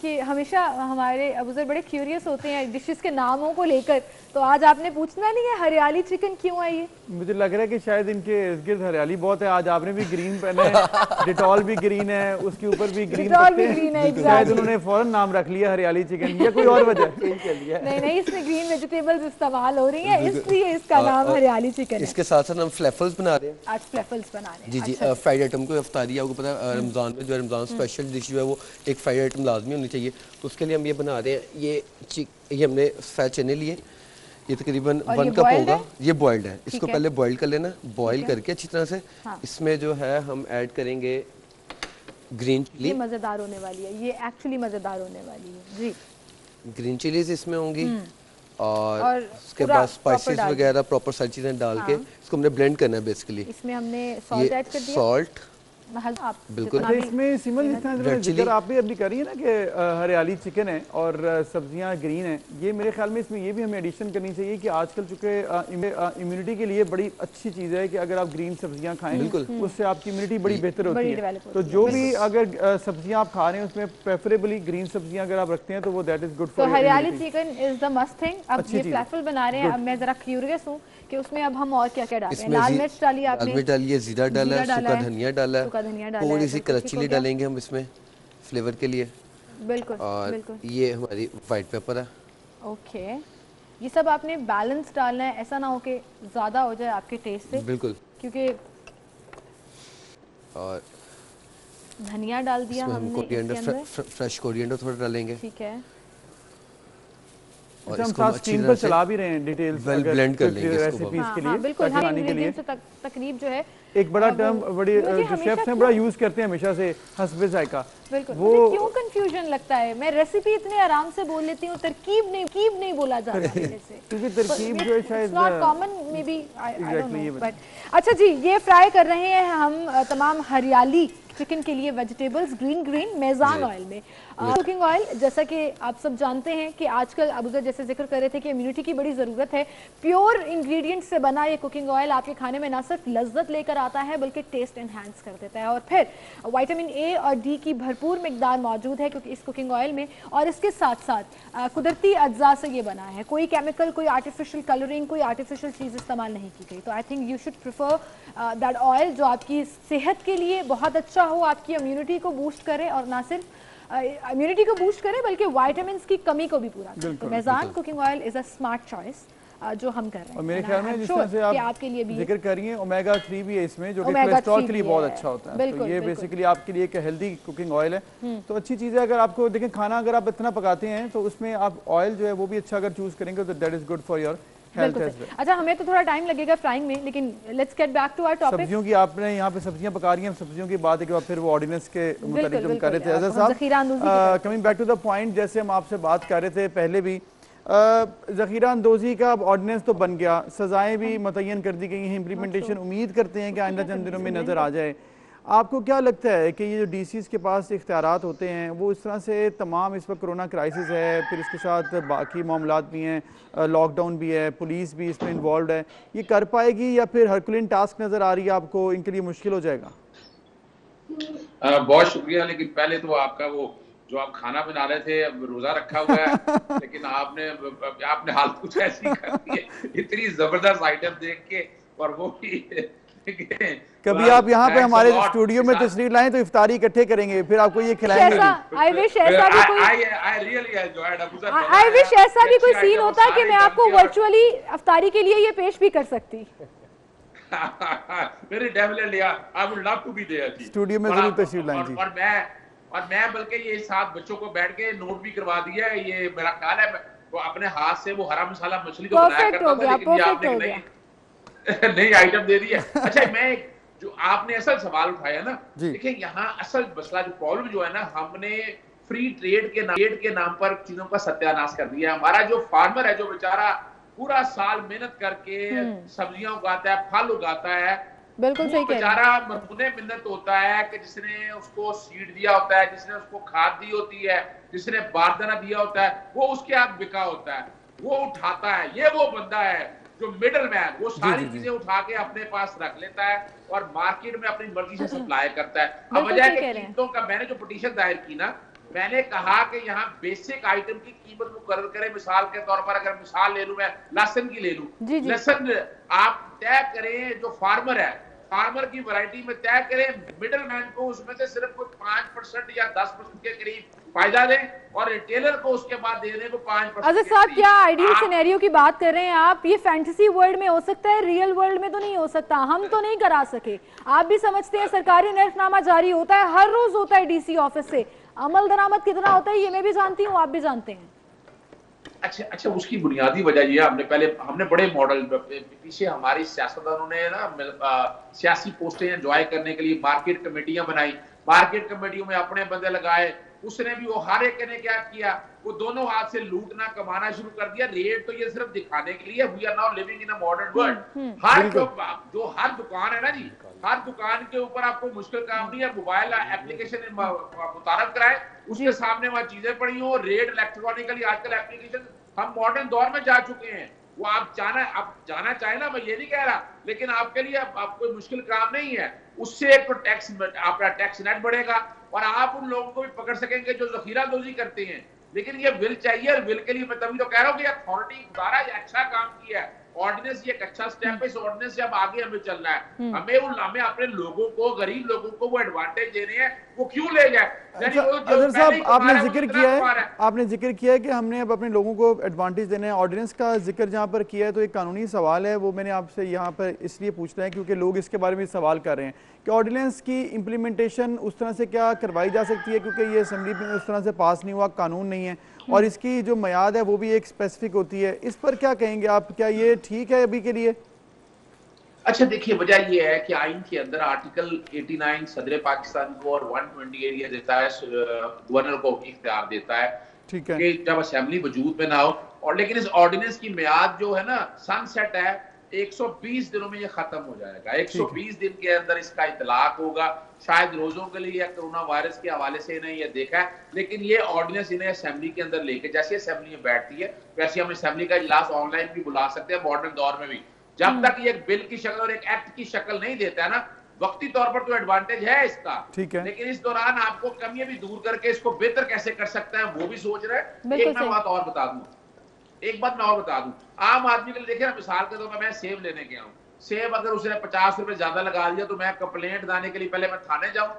कि हमेशा हमारे अबूजर बड़े क्यूरियस होते हैं डिशेस के नामों को लेकर, तो आज आपने पूछना नहीं है हरियाली चिकन क्यों है ये? मुझे लग रहा है कि शायद इनके इर्द गिर्द हरियाली बहुत है। आज आपने भी ग्रीन पहना है, डिटॉल भी ग्रीन है, उसके ऊपर भी ग्रीन है, शायद उन्होंने फौरन नाम रख लिया हरियाली चिकन, या कोई और वजह? नहीं, इसमें ग्रीन वेजिटेबल्स इस्तेमाल हो रही है इसलिए इसका नाम हरियाली चिकन है। इसके साथ साथ हम फ्लैफल्स बना रहे हैं आज, फ्लैफल्स बना रहे हैं। जी फ्राइड आइटम को अफ्तारी आपको पता है रमजान में जो रमजान स्पेशल डिश जो है वो एक फ्राइड आइटम लाजमी होनी चाहिए, तो उसके लिए हम ये बना रहे हैं। ये हमने फ्राइड चने लिए, ये तकरीबन 1 कप होगा, ये बॉइल्ड है। इसको पहले बॉइल कर लेना, बॉइल करके अच्छी तरह से इसमें जो है हम ऐड करेंगे ग्रीन चिली। ये मज़ेदार होने वाली है, ये एक्चुअली मज़ेदार होने वाली है जी। ग्रीन चिलीज इसमें होंगी और उसके बाद स्पाइसेस वगैरह प्रॉपर सारी चीज़ें डाल के इसको हमने ब्लेंड करना है। बेसिकली इसमें हमने सॉल्ट ऐड कर दिया, सॉल्ट बिल्कुल। इसमें सिमल जिक्र आप भी अभी करिए ना कि हरियाली चिकन है और सब्जियां ग्रीन है, ये मेरे ख्याल में इसमें ये भी हमें एडिशन करनी चाहिए कि आजकल चूंकि इम्यूनिटी के लिए बड़ी अच्छी चीज़ है कि अगर आप ग्रीन सब्जियां खाएं उससे आपकी इम्यूनिटी बड़ी बेहतर होती है। तो जो भी अगर सब्जियां आप खा रहे हैं उसमें प्रेफरेबली ग्रीन सब्जियां अगर आप रखते हैं तो वो दैट इज गुड फॉर हरियाली chicken is the must thing. अब ये फ्लैफल बना रहे हैं, अब मैं जरा क्यूरियस हूँ कि उसमें अब हम और क्या क्या डाल रहे हैं। लाल मिर्च डाली आपने, लाल मिर्च डाली है, जीरा डाला है, सूखा धनिया डाला है, थोड़ी सी कलर चिली डालेंगे हम इसमें फ्लेवर के लिए। बिल्कुल। और ये हमारी वाइट पेपर है। ओके, ये सब आपने बैलेंस डालना है, ऐसा ना हो कि ज्यादा हो जाए आपके टेस्ट से। बिल्कुल, क्योंकि और धनिया डाल दिया हमने, कोरिएंडर फ्रेश कोरिएंडर थोड़ा डालेंगे। ठीक है, और हम साथ स्क्रीन पर चला भी रहे हैं डिटेल्स ब्लेंड कर लेंगे रेसिपीज के लिए, बिल्कुल हम इंग्रेडिएंट्स से तकरीब जो है एक बड़ा टर्म बड़ी जो शेफ्स हैं बड़ा यूज करते हैं हमेशा से, हस्बे जायका। बिल्कुल, वो क्यों कंफ्यूजन लगता है? मैं रेसिपी इतने आराम से बोल लेती हूँ, तरकीब नहीं बोला जाता है जैसे, क्योंकि तरकीब जो है शायद not common may be, I don't know. But अच्छा जी, ये फ्राई कर रहे हैं हम तमाम हरियाली चिकन के लिए वेजिटेबल्स ग्रीन मेज़ान ऑयल में। कुकिंग ऑयल, जैसा कि आप सब जानते हैं कि आजकल अबूजर जैसे जिक्र कर रहे थे कि इम्यूनिटी की बड़ी ज़रूरत है। प्योर इंग्रेडिएंट्स से बना ये कुकिंग ऑयल आपके खाने में ना सिर्फ लज्जत लेकर आता है बल्कि टेस्ट एनहांस कर देता है। और फिर विटामिन ए और डी की भरपूर मिकदार मौजूद है क्योंकि इस कुकिंग ऑयल में, और इसके साथ साथ कुदरती अज्जा से ये बना है, कोई केमिकल, कोई आर्टिफिशियल कलरिंग, कोई आर्टिफिशियल चीज़ इस्तेमाल नहीं की गई। तो I think you should prefer that oil जो आपकी सेहत के लिए बहुत अच्छा हो, आपकी इम्यूनिटी को बूस्ट करे, और ना सिर्फ इम्यूनिटी को बूस्ट करे बल्कि विटामिन्स की कमी को भी पूरा करे। तो Mezan cooking oil is a smart choice जो हम कर रहे हैं। और मेरे ख्याल में जिस तरह से आप आपके लिए भी जिक्र कर रही हैं, ओमेगा 3 भी है इसमें जो कि कोलेस्ट्रॉल के लिए बहुत अच्छा होता है। तो ये बेसिकली आपके लिए एक हेल्दी कुकिंग ऑयल है, तो अच्छी चीज़ है। अगर आपको देखें खाना अगर आप इतना पकाते हैं तो उसमें आप ऑयल जो है वो भी अच्छा अगर चूज करेंगे तो that is good for your health as well. अच्छा, हमें तो थोड़ा टाइम लगेगा फ्राइंग में, लेकिन let's get back to our topic. सब्जियों की आपने यहाँ पे सब्जियां पका रही हैं, सब्जियों की बात है कि फिर वो ऑर्डिनेंस के मुताबिक हम कर रहे थे। अजहर साहब, coming back to the point, जैसे हम आपसे बात कर रहे थे पहले भी, ज़ख़ीरा अंदोज़ी का अब ऑर्डिनेंस तो बन गया, सज़ाएं भी मुतय्यन कर दी गई हैं, इम्प्लीमेंटेशन उम्मीद करते हैं कि आइंदा चंद दिनों में नज़र आ जाए। आपको क्या लगता है कि ये जो डीसीज़ के पास इख्तियारात होते हैं वो इस तरह से तमाम, इस वक्त कोरोना क्राइसिस है, फिर इसके साथ बाकी मामलात भी हैं, लॉकडाउन भी है, पुलिस भी इसमें इन्वॉल्व है, ये कर पाएगी या फिर हरकुलिन टास्क नज़र आ रही है आपको, इनके लिए मुश्किल हो जाएगा? बहुत शुक्रिया, लेकिन पहले तो आपका वो जो आप खाना बना रहे थे, अब रोजा रखा हुआ है लेकिन आपने हालत कुछ ऐसी कर दी है, इतनी जबरदस्त आइटम देख के और वो भी कभी आप यहाँ पे हमारे स्टूडियो में तशरीफ लाएं तो इफ्तारी इकट्ठे करेंगे, फिर आपको ये खिलाएंगे। आई विश ऐसा भी कोई सीन होता कि मैं आपको वर्चुअली इफ्तारी के लिए ये पेश भी कर सकती। Very definitely, I would love to be there जी। स्टूडियो में जरूर तशरीफ लाएं जी। और मैं बल्कि ये साथ बच्चों को बैठ के नोट भी करवा दिया है। ये मेरा ख्याल है वो अपने हाथ से वो हरा मसाला मछली तो बनाया करता था, लेकिन ये आपने नई आइटम दे दी है। अच्छा, मैं जो आपने असल सवाल उठाया ना, देखिए यहाँ असल मसला जो प्रॉब्लम जो है ना, हमने फ्री ट्रेड के नाम पर चीजों का सत्यानाश कर दिया। हमारा जो फार्मर है, जो बेचारा पूरा साल मेहनत करके सब्जियां उगाता है, फल उगाता है, बिल्कुल सही कह रहे हैं। बेचारा मरहूने मिन्नत होता है कि जिसने उसको सीड दिया होता है, जिसने उसको खाद दी होती है, जिसने बारदाना दिया होता है, वो उसके हाथ बिका होता है, वो उठाता है। ये वो बंदा है जो मिडल मैन, वो सारी चीजें उठा के अपने पास रख लेता है और मार्केट में अपनी मर्जी से सप्लाई करता है। अब वजह है कि कीमतों का, मैंने जो पिटीशन दायर की ना, मैंने कहा कि यहाँ बेसिक आइटम की कीमत मुकर्रर करें। मिसाल के तौर पर अगर मिसाल ले लूं, मैं लहसुन की ले लूं, लहसुन आप तय करें, जो फार्मर है, फार्मर की वैरायटी में तय करें, मिडल मैन को उसमें से सिर्फ कोई 5% या 10% के करीब फायदा दें और रिटेलर को उसके बाद देने को 5%। अच्छा साहब, क्या आइडियल सिनेरियो की बात कर रहे हैं आप? ये फैंटेसी वर्ल्ड में हो सकता है, रियल वर्ल्ड में तो नहीं हो सकता। हम तो नहीं करा सके। आप भी समझते हैं सरकारी नर्फनामा जारी होता है, हर रोज होता है डीसी ऑफिस से। अमल दरामद कितना होता है ये मैं भी जानती हूँ, आप भी जानते हैं। अच्छा, उसकी बुनियादी वजह ये है, हमने बड़े मॉडल पीछे हमारी सियासतदानों ने ना सियासी पोस्टें एंजॉय करने के लिए मार्केट कमेटियां बनाई, मार्केट कमेटियों में अपने बंदे लगाए। उसने भी वो हर एक ने क्या किया, वो दोनों हाथ से लूटना कमाना शुरू कर दिया। रेट तो ये सिर्फ दिखाने के लिए, we are now living in a modern world. हर दुकान है ना जी, हर दुकान के ऊपर आपको मुश्किल काम नहीं है, मोबाइल एप्लीकेशन मुतारफ कराए, उसके सामने वहां चीजें पड़ी हो, रेट इलेक्ट्रॉनिकली। आजकल एप्लीकेशन, हम मॉडर्न दौर में जा चुके हैं। वो आप जाना चाहे ना, मैं ये नहीं कह रहा, लेकिन आपके लिए आप कोई मुश्किल काम नहीं है। उससे एक तो आपका टैक्स नेट बढ़ेगा और आप उन लोगों को भी पकड़ सकेंगे जो जखीरादोजी करते हैं। लेकिन ये विल चाहिए, और विल के लिए मैं तभी तो कह रहा हूँ कि अथॉरिटी द्वारा ये अच्छा काम किया है। ऑर्डिनेंस ये एक अच्छा स्टेप है, इस ऑर्डिनेंस से अब आगे हमें चलना है। हमें अपने लोगों को, गरीब लोगों को वो एडवांटेज देने हैं, वो क्यों ले जाए? अजहर साहब, आपने जिक्र किया है कि हमने अब अपने लोगों को एडवांटेज देने हैं। ऑर्डिनेंस का जिक्र जहाँ पर किया है तो एक कानूनी सवाल है, वो मैंने आपसे यहाँ पर इसलिए पूछना है क्योंकि लोग इसके बारे में सवाल कर रहे हैं कि ऑर्डिनेंस की इम्प्लीमेंटेशन उस तरह से क्या करवाई जा सकती है, क्योंकि ये असेंबली में उस तरह से पास नहीं हुआ, कानून नहीं है, और इसकी जो मियाद है वो भी एक स्पेसिफिक होती है। इस पर क्या कहेंगे आप, क्या ये ठीक है अभी के लिए? अच्छा देखिए, वजह ये है कि आइन के अंदर आर्टिकल 89 सदर पाकिस्तान को और 128 ये देता है, गवर्नर को इख्तियार देता है, ठीक है, कि जब असेंबली वजूद में ना हो। और लेकिन इस ऑर्डिनेंस की मियाद जो है ना, सनसेट है, 120 दिनों में ये खत्म हो जाएगा। 120 दिन के अंदर इसका इतलाक होगा। शायद रोजों के लिए या कोरोना वायरस के हवाले से इन्हें ये देखा है, लेकिन ये ऑर्डिनेंस इन्हें असेंबली के अंदर लेके, जैसे असेंबली में बैठती है वैसे हम असेंबली का इजलास ऑनलाइन भी बुला सकते हैं मॉडर्न दौर में भी। जब तक ये बिल की शक्ल और एक एक्ट की शक्ल नहीं देता है ना, वक्ती तौर पर तो एडवांटेज है इसका, ठीक है, लेकिन इस दौरान आपको कमियां भी दूर करके इसको बेहतर कैसे कर सकते हैं वो भी सोच रहे हैं। एक मैं बात और बता दूं, आम आदमी के लिए देखिए ना, मिसाल के तौर पर मैं सेब लेने गया हूँ, सेब अगर उसने 50 रुपए ज्यादा लगा दिया तो मैं कंप्लेंट लाने के लिए पहले मैं थाने जाऊं,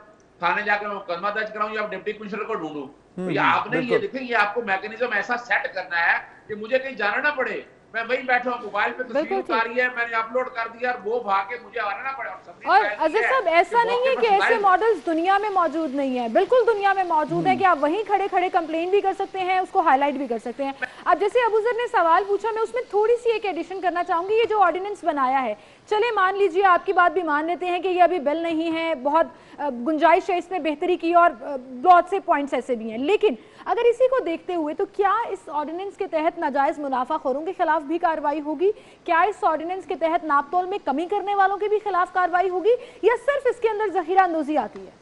थाने जाकर मैं मुकदमा दर्ज कराऊं या डिप्टी कमिश्नर को ढूंढूं। तो आपने ये देखिए, ये आपको मैकेनिज्म ऐसा सेट करना है कि मुझे कहीं जाना ना पड़े, मैं वहीं बैठा हूँ, मोबाइल पे तस्वीर उतारी है, मैंने अपलोड कर दिया और वो भागे मुझे आना ना पड़े। और अजहर साहब, ऐसा नहीं है कि ऐसे मॉडल्स दुनिया में मौजूद नहीं है, बिल्कुल दुनिया में मौजूद है कि आप वहीं खड़े खड़े कंप्लेन भी कर सकते हैं, उसको हाईलाइट भी कर सकते हैं। अब जैसे अबूजर ने सवाल पूछा, मैं उसमें थोड़ी सी एक एडिशन करना चाहूंगी। ये जो ऑर्डिनेंस बनाया है, चले मान लीजिए, आपकी बात भी मान लेते हैं कि ये अभी बिल नहीं है, बहुत गुंजाइश है इसमें बेहतरी की और बहुत से पॉइंट्स ऐसे भी हैं, लेकिन अगर इसी को देखते हुए तो क्या इस ऑर्डिनेंस के तहत नाजायज मुनाफाखोरों के खिलाफ भी कार्रवाई होगी? क्या इस ऑर्डिनेंस के तहत नापतोल में कमी करने वालों के भी खिलाफ कार्रवाई होगी, या सिर्फ इसके अंदर जखीरा अंदोजी आती है?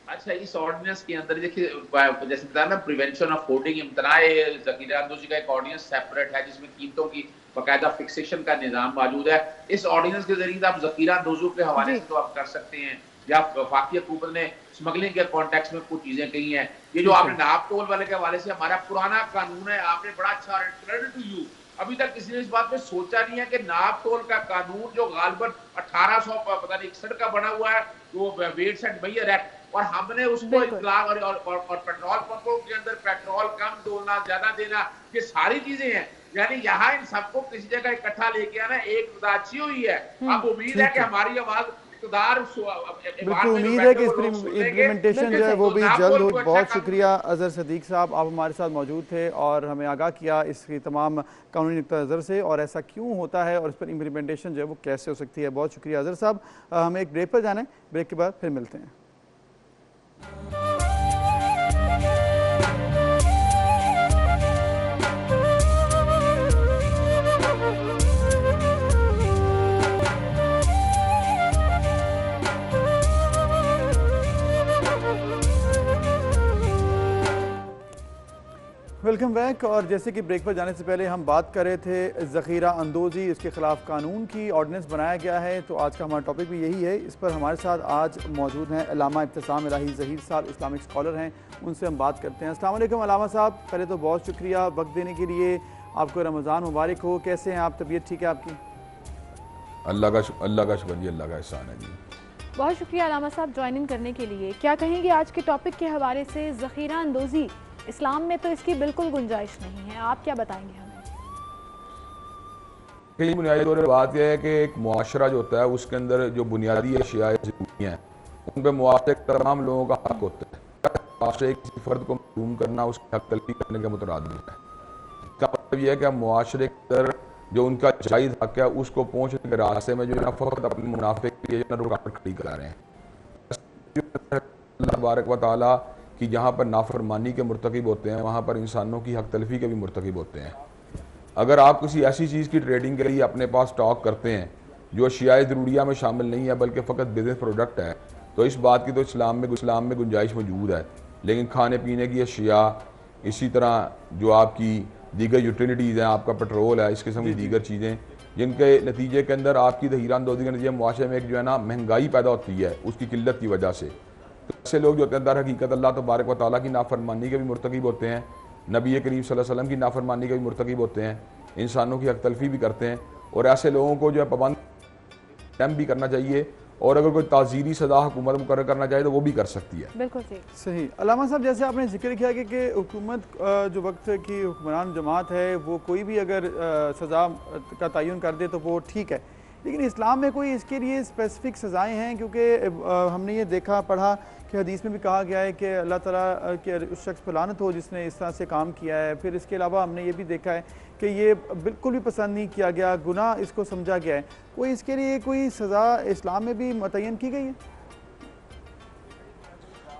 अच्छा, इस ऑर्डिनेंस के अंदर देखिए, जैसे बताया ना, प्रिवेंशन ऑफ होर्डिंग, इम्तनाए जखीरा अंदोजी का एक ऑर्डिनेंस सेपरेट है जिसमें कीमतों की बाकायदा फिक्सेशन का निजाम मौजूद है। इस ऑर्डिनेंस के जरिए आप जखीरा अंदोजों के हवाले से तो आप कर सकते हैं, या वफाकी हुकूमत ने स्मगलिंग के कॉन्टेक्स्ट में कुछ चीजें कही हैं। ये जो आपने नाप तोल वाले के हवाले से, हमारा पुराना कानून है, आपने बड़ा अच्छा, क्रेडिट टू यू, अभी तक किसी ने इस बात पे सोचा नहीं है कि नाप तोल का कानून जो गालबन 1800 पता नहीं 61 का बना हुआ है, वो वेट्स एंड मेजर एक्ट, और हमने उसको इतलाक और पेट्रोल पंपों के अंदर पेट्रोल कम डोलना, ज्यादा देना, ये सारी चीजें हैं। यानी यहाँ इन सबको किसी जगह इकट्ठा लेके आना एक तदाची हुई है। अब उम्मीद है कि हमारी आवाज बिल्कुल उम्मीद है कि इम्प्लीमेंटेशन जो है वो भी जल्द हो। बहुत शुक्रिया अजहर सदीक साहब, आप हमारे साथ मौजूद थे और हमें आगाह किया इसकी तमाम कानूनी नुक्ता नज़र से और ऐसा क्यों होता है और इस पर इम्प्लीमेंटेशन जो है वो कैसे हो सकती है। बहुत शुक्रिया अजहर साहब। हमें एक ब्रेक पर जाना है, ब्रेक के बाद फिर मिलते हैं। Welcome back. और जैसे कि ब्रेक पर जाने से पहले हम बात कर रहे थे ज़ख़ीरा अंदोज़ी, इसके ख़िलाफ़ कानून की ऑर्डिनेंस बनाया गया है, तो आज का हमारा टॉपिक भी यही है। इस पर हमारे साथ आज मौजूद हैं अल्लामा इब्तिसाम इलाही ज़हीर साहब, इस्लामिक स्कॉलर हैं, उनसे हम बात करते हैं। अस्सलाम वालेकुम अल्लामा साहब, पहले तो बहुत शुक्रिया वक्त देने के लिए, आपको रमज़ान मुबारक हो। कैसे हैं आप, तबीयत ठीक है आपकी? अल्लाह का शुक्र, अल्लाह का एहसान है जी। बहुत शुक्रिया अल्लामा साहब ज्वाइन इन करने के लिए। क्या कहेंगे आज के टॉपिक के हवाले से, ज़ख़ीरा अंदोज़ी इस्लाम में तो इसकी बिल्कुल गुंजाइश नहीं है, आप क्या बताएंगे हमें? बुनियादी तौर पर बात यह है कि एक मुआशरा जो होता है उसके अंदर जो बुनियादी अशिया ज़रूरी हैं उन पर मुआशरे के तमाम लोगों का हक होता है। मुआशरे किसी फ़र्द को महरूम करना उसकी हक तलबी करने के मुतरादिफ है। इसका मतलब यह है कि हम मुआशरे के अंदर जो उनका जायज़ हक है उसको पहुँचने के रास्ते में जो है फ़कत अपने मुनाफे के लिए रुकावट खड़ी करा रहे हैं। अल्लाह तबारक व तआला कि जहाँ पर नाफरमानी के मुर्तकिब होते हैं वहाँ पर इंसानों की हक तलफी के भी मुर्तकिब होते हैं। अगर आप किसी ऐसी चीज़ की ट्रेडिंग के लिए अपने पास स्टॉक करते हैं जो अशियाए ज़रूरिया में शामिल नहीं है बल्कि फ़कत बिज़नेस प्रोडक्ट है, तो इस बात की तो इस्लाम में गुंजाइश मौजूद है। लेकिन खाने पीने की अशिया, इसी तरह जो आपकी दीगर यूटिलिटीज़ हैं, आपका पेट्रोल है, इस किस्म की दीगर चीज़ें जिनके नतीजे के अंदर आपकी ज़ख़ीरा अंदोज़ी के नतीजे मुआशरे में एक जो है ना महंगाई पैदा होती है उसकी किल्लत की वजह से। तो ऐसे लोग जो होते हैं दर हकीकत अल्लाह तबारक व तआला की नाफरमानी के भी मुर्तकिब होते हैं, नबी करीम सल्लल्लाहु अलैहि वसल्लम की नाफरमानी के भी मुर्तकिब होते हैं, इंसानों की हक तलफी भी करते हैं। और ऐसे लोगों को जो है पाबंद भी करना चाहिए और अगर कोई ताज़ीरी सज़ा हुकूमत मुकर्रर करना चाहे तो वो भी कर सकती है। बिल्कुल सही। अल्लामा साहब, जैसे आपने जिक्र किया कि हुकूमत जो वक्त की हुक्मरान जमात है वो कोई भी अगर सज़ा का तयन कर दे तो वो ठीक है, लेकिन इस्लाम में कोई इसके लिए स्पेसिफिक सज़ाएँ हैं? क्योंकि हमने ये देखा पढ़ा कि हदीस में भी कहा गया है कि अल्लाह ताला के उस शख्स पर लानत हो जिसने इस तरह से काम किया है। फिर इसके अलावा हमने ये भी देखा है कि ये बिल्कुल भी पसंद नहीं किया गया, गुनाह इसको समझा गया है। कोई इसके लिए कोई सज़ा इस्लाम में भी मुतय्यन की गई है?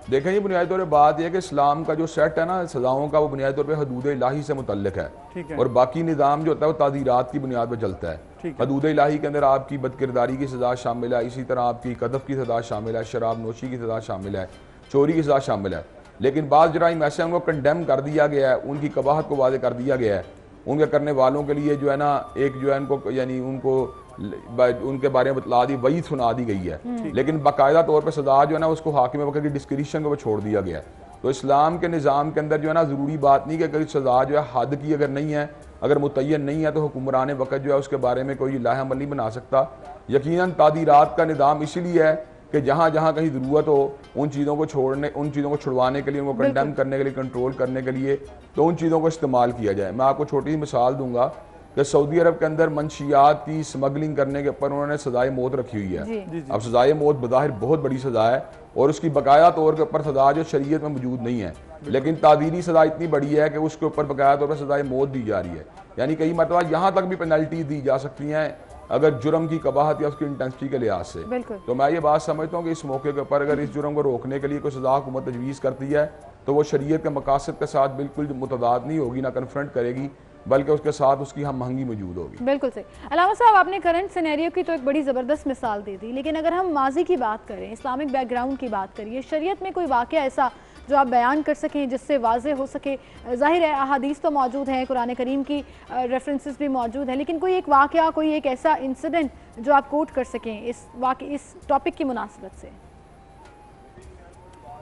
देखें जी, बुनियादी तौर पर बात यह है कि इस्लाम का जो सेट है ना सज़ाओं का, वो बुनियादी तौर पर हदूद इलाही से मुतल्लिक है और बाकी निज़ाम जो होता है वो ताज़ीरात की बुनियाद पर चलता है। हदूद इलाही के अंदर आपकी बदकिरदारी की सज़ा शामिल है, इसी तरह आपकी कदफ़ की सज़ा शामिल है, शराब नोशी की सज़ा शामिल है, चोरी की सज़ा शामिल है। लेकिन बाज़ जराइम ऐसे उनको कंडेम कर दिया गया है, उनकी कबाहत को वाज़ेह कर दिया गया है, उनके करने वालों के लिए जो है ना एक जो है उनको यानी उनको उनके बारे में बतला दी, वही सुना दी गई है, लेकिन बाकायदा तौर पर सज़ा जो है ना उसको हाकिम वक़्त की डिस्क्रिप्शन को छोड़ दिया गया है। तो इस्लाम के निज़ाम के अंदर जो है ना ज़रूरी बात नहीं कि अगर सज़ा जो है हद की अगर नहीं है, अगर मुतय्यन नहीं है तो हुक्मरान वक़्त जो है उसके बारे में कोई लाह अमल नहीं बना सकता। यकीनन तादीरात का निज़ाम इसीलिए है कि जहाँ जहाँ कहीं ज़रूरत हो उन चीज़ों को छोड़ने, उन चीज़ों को छुड़वाने के लिए, उनको कंडेम करने के लिए, कंट्रोल करने के लिए तो उन चीज़ों को इस्तेमाल किया जाए। मैं आपको छोटी सी मिसाल दूंगा कि सऊदी अरब के अंदर मंशियात की स्मगलिंग करने के ऊपर उन्होंने सज़ाए मौत रखी हुई है। अब सज़ाए मौत बज़ाहिर बहुत बड़ी सज़ा है और उसकी बकाया तौर के ऊपर सज़ा जो शरीयत में मौजूद नहीं है, लेकिन तादीरी सज़ा इतनी बड़ी है कि उसके ऊपर बकाया तौर पर सज़ाए मौत दी जा रही है। यानी कई मरतबा यहाँ तक भी पेनल्टी दी जा सकती हैं अगर जुर्म की कबाहत या उसकी इंटेंसिटी के लिहाज से। तो मैं ये बात समझता हूँ कि इस मौके के ऊपर अगर इस जुर्म को रोकने के लिए कोई सज़ा हुकूमत तजवीज़ करती है तो वो शरीयत के मकासद के साथ बिल्कुल मुतदाद नहीं होगी, ना कन्फ्रंट करेगी, बल्कि उसके साथ उसकी हम महंगी मौजूद होगी। बिल्कुल सही। अल्लामा साहब, आपने करंट सिनेरियो की तो एक बड़ी ज़बरदस्त मिसाल दे दी, लेकिन अगर हम माजी की बात करें, इस्लामिक बैकग्राउंड की बात करिए, शरीयत में कोई वाक़या ऐसा जो आप बयान कर सकें जिससे वाज़ेह हो सके? ज़ाहिर है अहादीस तो मौजूद हैं, कुरान करीम की रेफरेंसेस भी मौजूद हैं, लेकिन कोई एक वाक़या, कोई एक ऐसा इंसिडेंट जो आप कोट कर सकें इस टॉपिक की मुनासिबत से?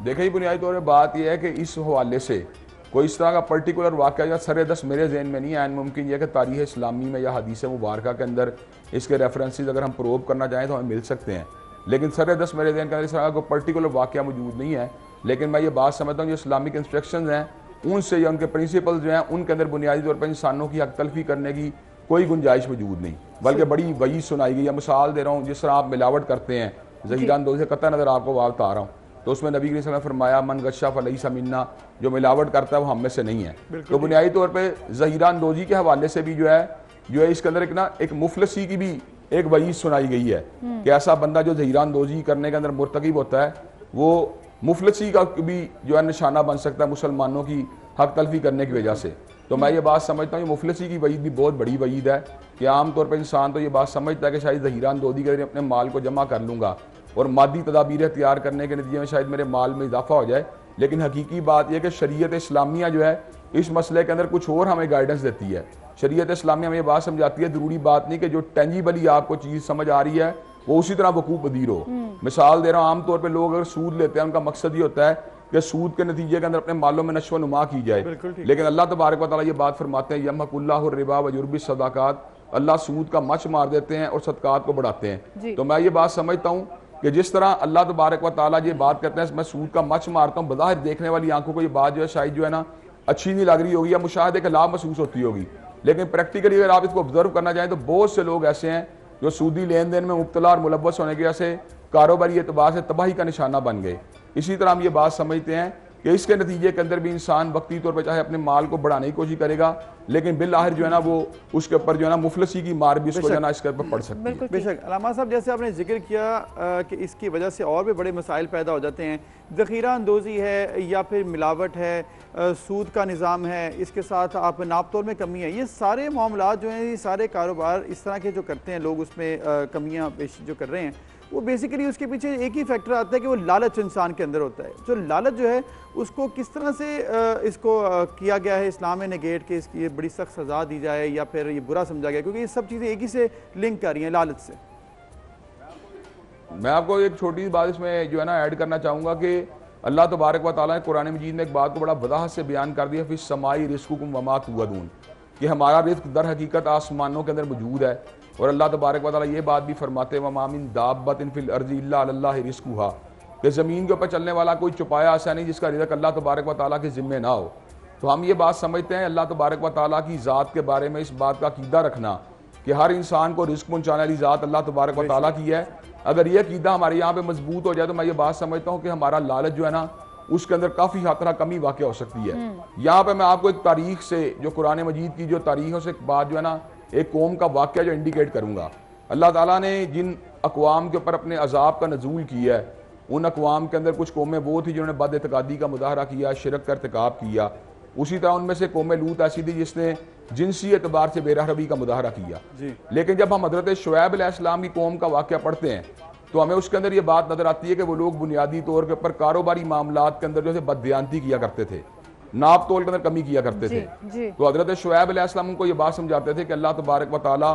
देखिए, बुनियादी तौर पर बात यह है कि इस हवाले से कोई इस तरह का पर्टिकुलर वाक़या या सर-ए-दस्त मेरे जहन में नहीं है। मुमकिन यह कि तारीख़ इस्लामी में या हदीस मुबारका के अंदर इसके रेफरेंसेस अगर हम प्रोब करना चाहें तो हमें मिल सकते हैं, लेकिन सर-ए-दस्त मेरे जहन के अंदर इस तरह का कोई पर्टिकुलर वाक़या मौजूद नहीं है। लेकिन मैं ये बात समझता हूँ जो इस्लामिक इंस्ट्रक्शंस हैं उनसे या उनके प्रिंसिपल्स जो हैं उनके अंदर बुनियादी तौर पर इंसानों की हक तलफी करने की कोई गुंजाइश मौजूद नहीं, बल्कि बड़ी वही सुनाई गई है। मिसाल दे रहा हूँ, जिस तरह आप मिलावट करते हैं, ज़हीरान दोज़ी से कतई नज़र आपको बात बता रहा हूँ, तो उसमें नबी करीम सल्लल्लाहु अलैहि वसल्लम ने फरमाया मन गश्शा फलैसा मिन्ना, जो मिलावट करता है वो हम में से नहीं है। तो बुनियादी तौर पे ज़हीरान दोज़ी के हवाले से भी जो है इसके अंदर एक मुफलसी की भी एक वही सुनाई गई है कि ऐसा बंदा जो ज़हीरान दोज़ी करने के अंदर मुर्तकिब होता है वो मुफलसी का भी जो है निशाना बन सकता है मुसलमानों की हक तलफी करने की वजह से। तो मैं ये बात समझता हूँ ये मुफलसी की वईद भी बहुत बड़ी वईद है कि आमतौर पर इंसान तो ये बात समझता है कि शायद ज़हीरान दोज़ी के जरिए अपने माल को जमा कर लूँगा और मादी तदाबीर तैयार करने के नतीजे में शायद मेरे माल में इजाफा हो जाए, लेकिन हकीकी बात यह कि शरीयत इस्लामिया जो है इस मसले के अंदर कुछ और हमें गाइडेंस देती है। शरीयत इस्लामिया हमें ये बात समझाती है ज़रूरी बात नहीं कि जो टेंजिबली आपको चीज़ समझ आ रही है वो उसी तरह वकूफ़ पदीर हो। मिसाल दे रहा हूँ, आमतौर पर लोग अगर सूद लेते हैं उनका मकसद ये होता है कि सूद के नतीजे के अंदर अपने मालों में नश्व नुमा की जाए, लेकिन अल्लाह तबारक व तआला ये बात फरमाते हैं यमहकुल्लाहु रिबा व युर्बी सदाकात, अल्लाह सूद का मच मार देते हैं और सदकात को बढ़ाते हैं। तो मैं ये बात समझता हूँ कि जिस तरह अल्लाह तबारक व तआला ये बात करते हैं मैं सूद का मच मारता हूँ, बज़ाहिर देखने वाली आंखों को ये बात जो है शायद जो है ना अच्छी नहीं लग रही होगी या मुशाहिदे के लाभ महसूस होती होगी, लेकिन प्रैक्टिकली अगर आप इसको ऑब्जर्व करना चाहें तो बहुत से लोग ऐसे हैं जो सूदी लेन देन में मुब्तला और मुलव्वस होने की वजह से कारोबारी एतबार से तबाही का निशाना बन गए। इसी तरह हम ये बात समझते हैं कि इसके नतीजे के अंदर भी इंसान वक्ती तौर पर चाहे अपने माल को बढ़ाने की कोशिश करेगा, लेकिन बिल आखिर जो है ना वो उसके ऊपर जो है ना मुफलसी की मार भी उसको जो है ना इसके ऊपर पड़ सकती है। बेशक अलामा साहब, जैसे आपने जिक्र किया कि इसकी वजह से और भी बड़े मसाइल पैदा हो जाते हैं, ज़ख़ीरा अंदोज़ी है या फिर मिलावट है, सूद का निज़ाम है, इसके साथ आप नापतोल में कमी है, ये सारे मामलात जो हैं ये सारे कारोबार इस तरह के जो करते हैं लोग उसमें कमियाँ पेश जो कर रहे हैं वो बेसिकली उसके पीछे एक ही फैक्टर आता है कि वो लालच इंसान के अंदर होता है। जो लालच जो है उसको किस तरह से इसको किया गया है इस्लाम में नेगेट के इसकी ये बड़ी सख्त सज़ा दी जाए या फिर ये बुरा समझा गया, क्योंकि ये सब चीज़ें एक ही से लिंक कर रही हैं लालच से। मैं आपको एक छोटी सी बात इसमें जो है ना ऐड करना चाहूँगा कि अल्लाह तबारक व तआला ने कुरान मजीद में एक बात को बड़ा वज़ाहत से बयान कर दिया फिस समाई रिज़्कुकुम वमा तुअदून, कि हमारा रिज़्क दर हकीकत आसमानों के अंदर मौजूद है। और अल्लाह तबारक व तआला ये बात भी फरमाते हैं वमा मिन दाब्बतिन फिल अर्ज़ि इल्ला अलल्लाहि रिज़्कुहा, कि ज़मीन के ऊपर चलने वाला कोई छुपाया ऐसा नहीं जिसका रिज़्क अल्लाह तबारक व तआला के ज़िम्मे ना हो। तो हम ये बात समझते हैं अल्लाह तबारक व तआला की ज़ात के बारे में इस बात का अकीदा रखना कि हर इंसान को रिज़्क पहुँचाने वाली ज़ात अल्लाह तबारक व तआला की है। अगर ये अकीदा हमारे यहाँ पे मजबूत हो जाए तो मैं ये बात समझता हूँ कि हमारा लालच जो है ना उसके अंदर काफ़ी हद तक कमी वाक़ हो सकती है। यहाँ पे मैं आपको एक तारीख से जो कुरान मजीद की जो तारीख है उससे बात जो है ना एक कौम का वाक़या जो इंडिकेट करूँगा। अल्लाह ताला ने जिन अक़वाम के ऊपर अपने अजाब का नज़ूल किया है उन अक़वाम के अंदर कुछ कौमें वो थी जिन्होंने बद-एतकादी का मुज़ाहरा किया, शिरक का इर्तिकाब किया। उसी तरह उनमें से कौम लूत ऐसी थी जिसने जिनसी एतबार से बेरहरवी का मुज़ाहरा किया। लेकिन जब हम हज़रत शुएब अलैहिस्सलाम की कौम का वाक़या पढ़ते हैं तो हमें उसके अंदर ये बात नज़र आती है कि वो लोग बुनियादी तौर के ऊपर कारोबारी मामलात के अंदर जो है बददियानती किया करते थे, नाप तोल के अंदर कमी किया करते थे। तो हज़रत शुएब अलैहिस्सलाम उनको ये बात समझाते थे कि अल्लाह तबारक व तआला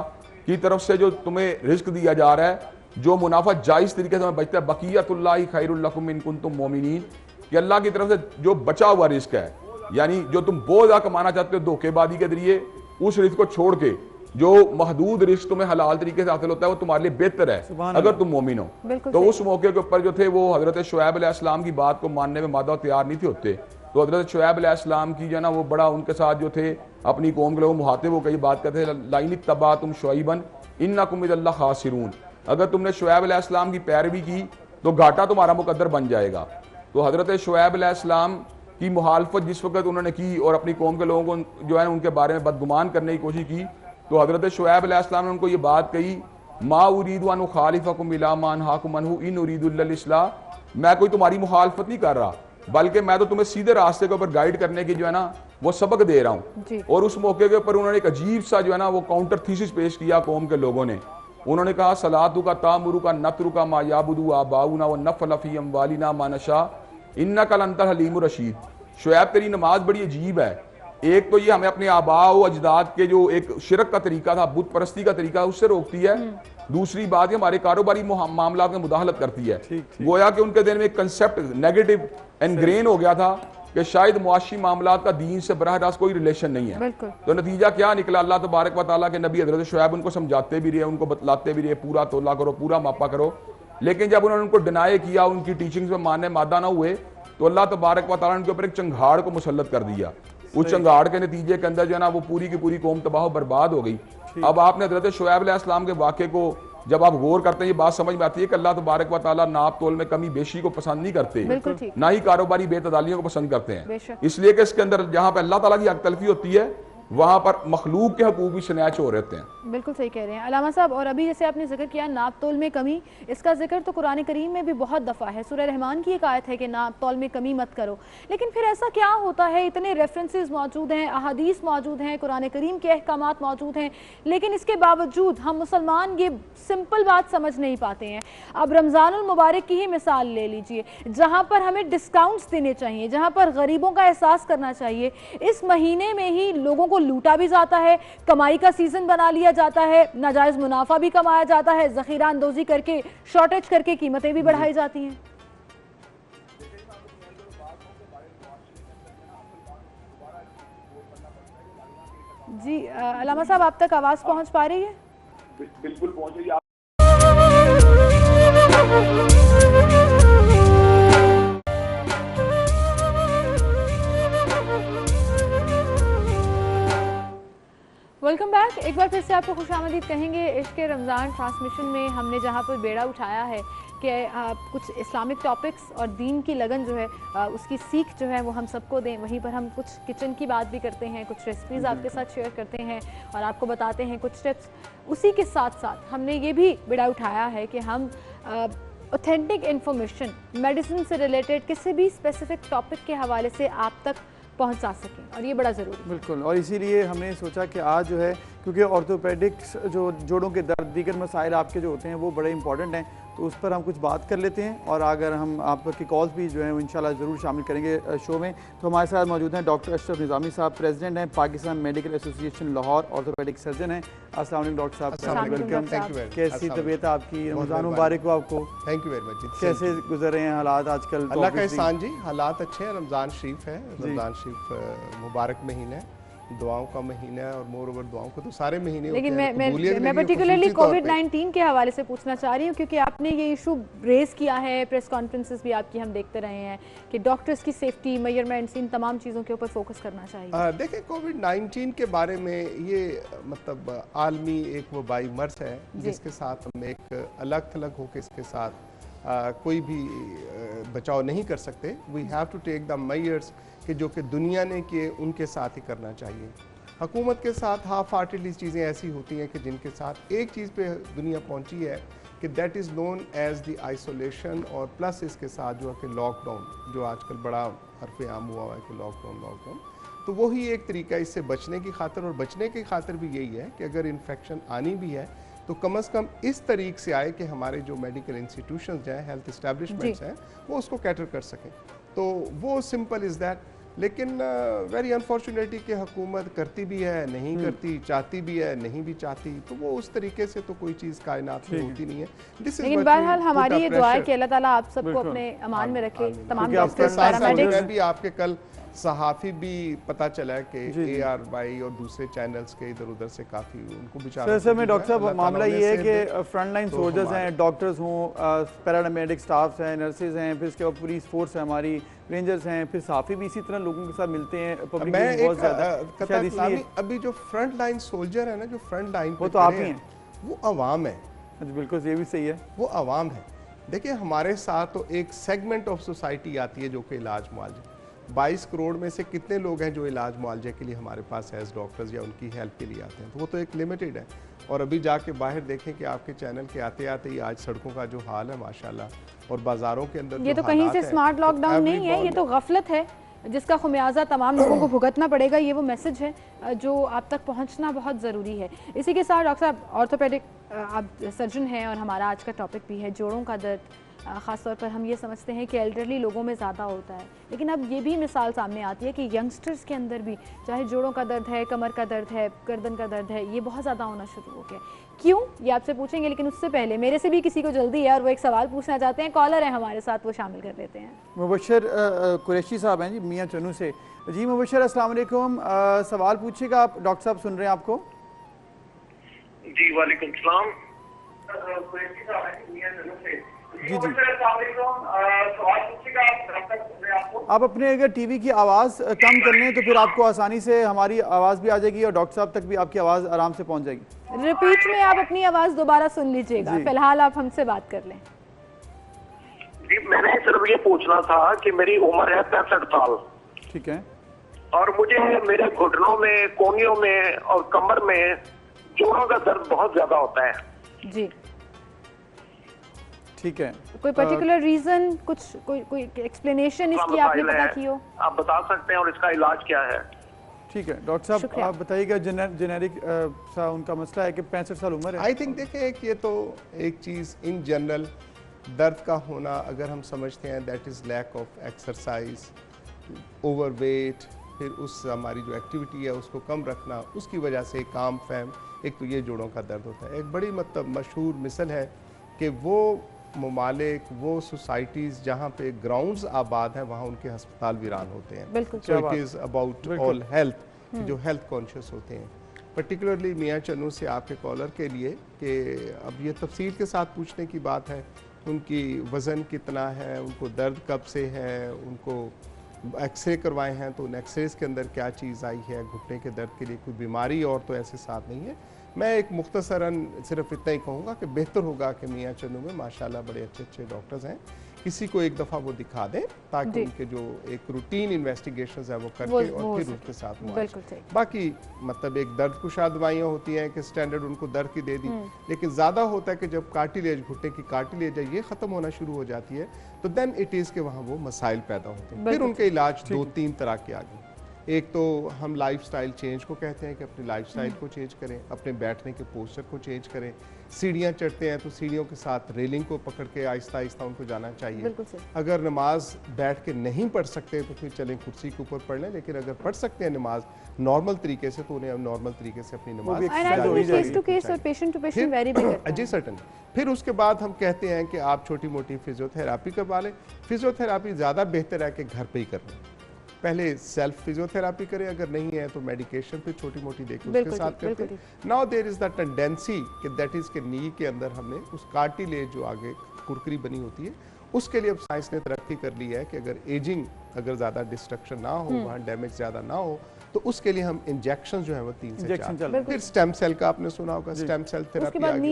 की तरफ से जो तुम्हें रिज़्क दिया जा रहा है, जो मुनाफा जायज़ तरीके से बचता है, बक़ियतुल्लाहि खैरुल लकुम इन कुंतुम मोमिनीन, कि अल्लाह की तरफ से जो बचा हुआ रिज़्क है, यानी जो तुम बहुत ज़्यादा कमाना चाहते हो धोखेबाजी के जरिए, उस रिज़्क को छोड़ के जो महदूद रिज़्क तुम्हें हलाल तरीके से हासिल होता है वो तुम्हारे लिए बेहतर है अगर तुम मोमिन हो। तो उस मौके के ऊपर जो थे वो हज़रत शुएब अलैहिस्सलाम की बात को मानने में मादा तैयार नहीं थे होते। तो हज़रत शुएब अलैहिस्सलाम की जो है ना वो बड़ा उनके साथ जो थे अपनी कौम के लोग मुहातिब होकर बात करते थे लाइन तबा तुम शुएबन इन्नकुम इज़ल्ला खासिरून, अगर तुमने शुएब अलैहिस्सलाम की पैरवी की तो घाटा तुम्हारा मुकद्दर बन जाएगा। तो हज़रत शुएब अलैहिस्सलाम की मुखालफत जिस वक्त उन्होंने की और अपनी कौम के लोगों को जो है उनके बारे में बदगुमान करने की कोशिश की, तो हज़रत शुएब अलैहिस्सलाम ने उनको ये बात कही मा उरीदु अन उखालिफकुम इला मा अनहाकुम अन्हु इन उरीदु इल्लल इस्लाह, मैं कोई तुम्हारी मुखालफत नहीं कर रहा बल्कि मैं तो तुम्हें सीधे रास्ते के ऊपर गाइड करने की जो है ना वो सबक दे रहा हूँ। और उस मौके के ऊपर उन्होंने एक अजीब सा जो है ना वो काउंटर थीसिस पेश किया कौम के लोगों ने। उन्होंने कहा सलातु का तामुरु का नतरु का मा याबुदु आबाउना व नफल फी अमवालिना मा नशा इन्नका लंता हलीमुर रशीद, शुएब तेरी नमाज बड़ी अजीब है। एक तो ये हमें अपने आबाओ अजदाद के जो एक शिरक का तरीका था, बुत परस्ती का तरीका, उससे रोकती है। दूसरी बात ये हमारे कारोबारी मामला में मुदाखलत करती है। गोया कि उनके दिन में एक कंसेप्ट नेगेटिव एनग्रेन हो गया था कि शायद मुआशी मामलात का दीन से बराह रास्त कोई रिलेशन नहीं है। तो नतीजा क्या निकला, अल्लाह तबारक व तआला के नबी हज़रत शुएब उनको समझाते भी रहे, उनको बतलाते भी रहे, पूरा तोला करो, पूरा मापा करो, लेकिन जब उन्होंने उनको डिनाई किया, उनकी टीचिंग्स में मानने मादा ना हुए, तो अल्लाह तबारक व तआला ने उनके ऊपर एक चंगाड़ को मुसल्लत कर दिया। उस चंगाड़ के नतीजे के अंदर जो है ना वो पूरी की पूरी कौम तबाह बर्बाद हो गई। अब आपने हज़रत शुएब अलैहिस्सलाम के वाक़े को जब आप गौर करते हैं, ये बात समझ में आती है कि अल्लाह तबारक व तआला नाप तोल में कमी बेशी को पसंद नहीं करते, ना ही कारोबारी बेतदालियों को पसंद करते हैं। इसलिए कि इसके अंदर जहाँ पे अल्लाह ताला की हक तलफी होती है, वहाँ पर मखलूक के हकूक भी स्नैच हो रहते हैं। बिल्कुल सही कह रहे हैं अलामा साहब। और अभी जैसे आपने जिक्र किया नाप तोल में कमी, इसका जिक्र तो कुरान करीम में भी बहुत दफ़ा है। सूरह रहमान की एक आयत है कि नाप तोल में कमी मत करो, लेकिन फिर ऐसा क्या होता है, इतने रेफरेंसेस मौजूद हैं, अहादीस मौजूद हैं, कुरान करीम के अहकामात मौजूद हैं, लेकिन इसके बावजूद हम मुसलमान ये सिंपल बात समझ नहीं पाते हैं। अब रमज़ानुल मुबारक की ही मिसाल ले लीजिए, जहाँ पर हमें डिस्काउंट्स देने चाहिए, जहाँ पर गरीबों का एहसास करना चाहिए, इस महीने में ही लोगों को लूटा भी जाता है, कमाई का सीजन बना लिया जाता है, नाजायज मुनाफा भी कमाया जाता है, जखीरा अंदोजी करके, शॉर्टेज करके कीमतें भी बढ़ाई जाती हैं। जी अलामा साहब, आप तक आवाज पहुंच पा रही है? बिल्कुल पहुंच रही है। Welcome back. एक बार फिर से आपको खुशामदीद कहेंगे। इश्क रमज़ान ट्रांसमिशन में हमने जहाँ पर बेड़ा उठाया है कि कुछ इस्लामिक टॉपिक्स और दीन की लगन जो है उसकी सीख जो है वो हम सबको दें, वहीं पर हम कुछ किचन की बात भी करते हैं, कुछ रेसिपीज़ आपके साथ शेयर करते हैं और आपको बताते हैं कुछ टिप्स। उसी के साथ साथ हमने ये भी बेड़ा उठाया है कि हम ऑथेंटिक इन्फॉर्मेशन मेडिसिन से रिलेटेड किसी भी स्पेसिफिक टॉपिक के हवाले से आप तक पहुंचा सकें, और ये बड़ा ज़रूरी है। बिल्कुल, और इसीलिए हमने सोचा कि आज जो है, क्योंकि ऑर्थोपेडिक्स जो जोड़ों के दर्द, दीगर मसाइल आपके जो होते हैं वो बड़े इंपॉर्टेंट हैं, तो उस पर हम कुछ बात कर लेते हैं। और अगर हम आपकी कॉल्स भी जो है वो इंशाल्लाह ज़रूर शामिल करेंगे शो में। तो हमारे साथ मौजूद हैं डॉक्टर अशरफ निज़ामी साहब, प्रेसिडेंट हैं Pakistan medical association Lahore, orthopaedic surgeon हैं। अस्सलाम वालेकुम डॉक्टर साहब, वेलकम। कैसी तबीयत आपकी? रमज़ान मुबारक हो आपको। Thank you very much. कैसे गुजर रहे हैं हालात आजकल? अल्लाह का एहसान जी, हालात अच्छे हैं। रमज़ान शरीफ है, रमज़ान शरीफ मुबारक महीना है, दुआओं का महीना है, और मोर ओवर दुआओं को तो सारे महीने। लेकिन मैं पर्टिकुलरली कोविड-19 के हवाले से पूछना चाह रही हूँ, क्योंकि आपने ये इशू रेज किया है, प्रेस कॉन्फ्रेंसेस भी आपकी हम देखते रहे हैं कि डॉक्टर्स की सेफ्टी, मेजरमेंट्स, इन तमाम चीज़ों के ऊपर फोकस करना चाहिए। देखिए, कोविड-19 के बारे में ये मतलब आलमी एक वबाई मर्ज है जिसके साथ हम एक अलग थलग होकर इसके साथ कोई भी बचाव नहीं कर सकते। We have to take the measures कि जो कि दुनिया ने किए उनके साथ ही करना चाहिए। हुकूमत के साथ हाफ हार्टेडली चीज़ें ऐसी होती हैं कि जिनके साथ एक चीज़ पे दुनिया पहुंची है कि that is known as the isolation, और प्लस इसके साथ जो है कि लॉकडाउन, जो आजकल बड़ा हरफ आम हुआ है कि लॉकडाउन, तो वही एक तरीका इससे बचने की खातिर, और बचने की खातिर भी यही है कि अगर इन्फेक्शन आनी भी है तो कम से कम इस तरीके से आए कि हमारे जो मेडिकल इंस्टीट्यूशंस हैं, हेल्थ इस्टेब्लिशमेंट्स हैं, वो उसको कैटर कर सकें। तो वो सिंपल इज़ दैट। लेकिन वेरी अनफॉर्चुनेटली कि हुकूमत करती भी है, नहीं करती, चाहती भी है, नहीं भी चाहती, तो वो उस तरीके से तो कोई चीज़ कायनात में होती नहीं है। लेकिन बहरहाल हमारी ये दुआ है कि अल्लाह ताला आप सबको अपने अमान में रखे। तमाम पैरामेडिक्स भी आपके कल सहाफ़ी भी पता चला है कि ARY और दूसरे चैनल्स के इधर उधर से काफ़ी उनको भी सर में डॉक्टर साहब मामला ये है कि फ्रंट लाइन सोल्जर्स हैं, डॉक्टर्स हों, पैरामेडिक स्टाफ्स हैं, नर्सेज हैं, फिर इसके बाद पुलिस फोर्स है हमारी, रेंजर्स हैं, फिर सहाफ़ी भी इसी तरह लोगों के साथ मिलते हैं। पब्लिक बहुत ज़्यादा अभी जो फ्रंट लाइन सोल्जर है ना, जो फ्रंट लाइन वो तो आप ही हैं, वो अवाम है। बिल्कुल, ये भी सही है, वो अवाम है। देखिए, हमारे साथ तो एक सेगमेंट ऑफ सोसाइटी आती है जो कि इलाज मुआवजे, 22 करोड़ में से कितने लोग हैं जो इलाज मुआवजे के लिए हमारे पास एज डॉक्टर्स या उनकी हेल्प के लिए आते हैं, तो वो तो एक लिमिटेड है। और अभी जाके बाहर देखें कि आपके चैनल के आते आते ही आज सड़कों का जो हाल है माशाल्लाह, और बाज़ारों के अंदर ये तो कहीं से स्मार्ट लॉकडाउन नहीं है, ये तो गफलत है जिसका खुमियाजा तमाम लोगों को भुगतना पड़ेगा। ये वो मैसेज है जो आप तक पहुंचना बहुत ज़रूरी है। इसी के साथ डॉक्टर साहब, ऑर्थोपेडिक आप सर्जन हैं और हमारा आज का टॉपिक भी है जोड़ों का दर्द, ख़ास तौर पर हम ये समझते हैं कि एल्डरली लोगों में ज़्यादा होता है, लेकिन अब ये भी मिसाल सामने आती है कि यंगस्टर्स के अंदर भी चाहे जोड़ों का दर्द है, कमर का दर्द है, गर्दन का दर्द है, ये बहुत ज़्यादा होना शुरू हो गया। क्यों, ये आपसे पूछेंगे, लेकिन उससे पहले मेरे से भी किसी को जल्दी है और वो एक सवाल पूछना चाहते हैं। कॉलर है हमारे साथ, वो शामिल कर लेते हैं। मुबशर कुरैशी साहब हैं जी, मियाँ चन्नू से। जी मुबशर, अस्सलाम वालेकुम। सवाल पूछिएगा आप, डॉक्टर साहब सुन रहे हैं आपको। जी वालेकुम सलाम। जी जी, आप अपने अगर टीवी की आवाज़ कम कर लें तो फिर आपको आसानी से हमारी आवाज़ भी आ जाएगी और डॉक्टर साहब तक भी आपकी आवाज़ आराम से पहुंच जाएगी। रिपीट में आप अपनी आवाज़ दोबारा सुन लीजिएगा, फिलहाल आप हमसे बात कर लें। जी मैंने सिर्फ ये पूछना था कि मेरी उम्र है 65 साल। ठीक है। और मुझे मेरे घुटनों में, कोहनियों में और कमर में जोड़ों का दर्द बहुत ज्यादा होता है। जी ठीक है। कोई पर्टिकुलर रीजन, कुछ कोई एक्सप्लेनेशन इसकी आपने पता की हो? आप बता सकते हैं और इसका इलाज क्या है? ठीक है डॉक्टर साहब, आप बताइएगा। जेनेरिक सा उनका मसला है कि 65 साल उम्र है। आई थिंक देखिए कि ये तो एक चीज़ इन जनरल दर्द का होना अगर हम समझते हैं that is lack of exercise, overweight, फिर उस हमारी जो एक्टिविटी है उसको कम रखना, उसकी वजह से काम फैम, एक तो ये जोड़ों का दर्द होता है। एक बड़ी मतलब मशहूर मिसल है कि वो ममालिक, वो सोसाइटीज़ जहाँ पे ग्राउंड्स आबाद हैं वहाँ उनके अस्पताल वीरान होते हैं। बिल्कुल। So it is about all health, जो हेल्थ कॉन्शियस होते हैं। पर्टिकुलरली मियाँ चन्नू से आपके कॉलर के लिए कि अब ये तफसील के साथ पूछने की बात है, उनकी वज़न कितना है, उनको दर्द कब से है, उनको एक्सरे करवाए हैं तो उन एक्सरेज के अंदर क्या चीज़ आई है, घुटने के दर्द के लिए कोई बीमारी और तो ऐसे साथ नहीं है। मैं एक मुख्तसरन सिर्फ इतना ही कहूँगा कि बेहतर होगा कि मियाँ चन्नू में माशाल्लाह बड़े अच्छे अच्छे डॉक्टर्स हैं, किसी को एक दफ़ा वो दिखा दें ताकि उनके जो एक रूटीन इन्वेस्टिगेशंस है वो करके और फिर उनके साथ मुआवजा। बाकी मतलब एक दर्द कुशा दवाइयाँ होती हैं कि स्टैंडर्ड उनको दर्द की दे दी, लेकिन ज़्यादा होता है कि जब कार्टिलेज, घुटने की कार्टिलेज है ये ख़त्म होना शुरू हो जाती है तो देन इट इज़ के वहाँ वो मसाइल पैदा होते हैं। फिर उनके इलाज 2-3 तरह के आ गए। एक तो हम लाइफस्टाइल चेंज को कहते हैं कि अपनी लाइफस्टाइल को चेंज करें, अपने बैठने के पोस्चर को चेंज करें। सीढ़ियाँ चढ़ते हैं तो सीढ़ियों के साथ रेलिंग को पकड़ के आहिस्ता आहिस्ता उनको जाना चाहिए। अगर नमाज बैठ के नहीं पढ़ सकते तो फिर चलें कुर्सी के ऊपर पढ़ लें, लेकिन अगर पढ़ सकते हैं नमाज नॉर्मल तरीके से तो उन्हें नॉर्मल तरीके से अपनी नमाज। जी सर्टन। फिर उसके बाद हम कहते हैं कि आप छोटी मोटी फिजियोथेरापी करवा लें। फिजियोथेरापी ज़्यादा बेहतर है कि घर पे ही कर लें। पहले सेल्फ फिजियोथेरापी करें, अगर नहीं है तो मेडिकेशन फिर छोटी मोटी देके उसके साथ करते हैं। Now there is the tendency कि दैट इज के नी के अंदर हमने उस कार्टिलेज जो आगे कुरकुरी बनी होती है उसके लिए अब साइंस ने तरक्की कर ली है कि अगर एजिंग, अगर ज़्यादा डिस्ट्रक्शन ना हो, वहाँ डैमेज ज़्यादा ना हो तो उसके लिए हम इंजेक्शन जो है वो 3 से 4। फिर स्टेम सेल का आपने सुना होगा, स्टेम सेल थेरेपी आ गई,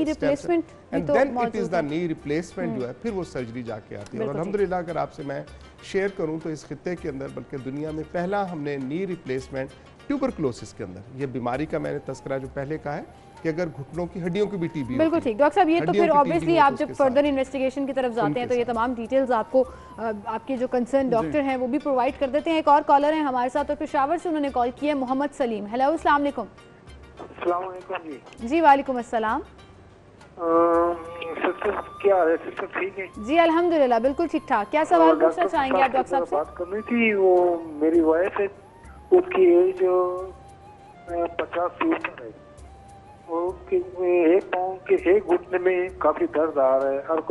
and then it is the knee replacement जो है फिर वो सर्जरी जाके आती है। और अल्हम्दुलिल्लाह अगर आपसे मैं शेयर करूं तो इस खित्ते के अंदर बल्कि दुनिया में पहला हमने नी रिप्लेसमेंट ट्यूबरकुलोसिस के अंदर, ये बीमारी का मैंने तज़किरा जो पहले कहा है कि अगर घुटनों की हड्डियों की भी टीबी, बिल्कुल ठीक डॉक्टर साहब, ये तो फिर ऑब्वियसली आप जब फर्दर इन्वेस्टिगेशन की तरफ जाते हैं तो ये तमाम डिटेल्स आपको आपके जो कंसर्न डॉक्टर हैं वो भी प्रोवाइड कर देते हैं। एक और कॉलर हैं हमारे साथ और पेशावर से उन्होंने कॉल किया है, मोहम्मद सलीम। हेलो, अस्सलाम वालेकुम। अस्सलाम वालेकुम जी। जी वालेकुम अस्सलाम। सिस्टर क्या है? सिस्टर ठीक है जी? अल्हम्दुलिल्लाह बिल्कुल ठीक ठाक। क्या सवाल पूछना चाहेंगे आप डॉक्टर साहब से? बात करनी थी, वो मेरी वाइफ है, उसकी एज 50 से ऊपर है और उसके एक पाँव के एक घुटने में काफी दर्द आ रहा है और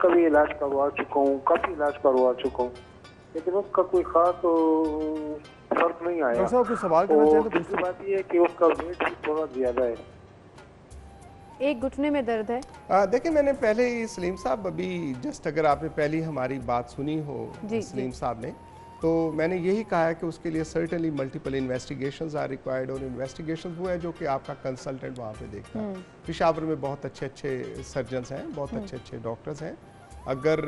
कभी इलाज करवा चुका हूँ, काफी इलाज करवा चुका हूँ, लेकिन उसका कोई खास फर्क नहीं आया। सवाल करना चाहें तो दूसरी बात ये है कि उसका वेट भी थोड़ा ज्यादा है। एक घुटने में दर्द है। देखिए मैंने पहले ही सलीम साहब, अभी जस्ट अगर आपने पहली हमारी बात सुनी हो सलीम साहब ने, तो मैंने यही कहा है कि उसके लिए certainly multiple investigations are required. और इन्वेस्टिगेशंस वो है जो कि आपका कंसल्टेंट वहाँ पे देखता है। पेशावर में बहुत अच्छे अच्छे सर्जन्स हैं, बहुत अच्छे अच्छे डॉक्टर्स हैं। अगर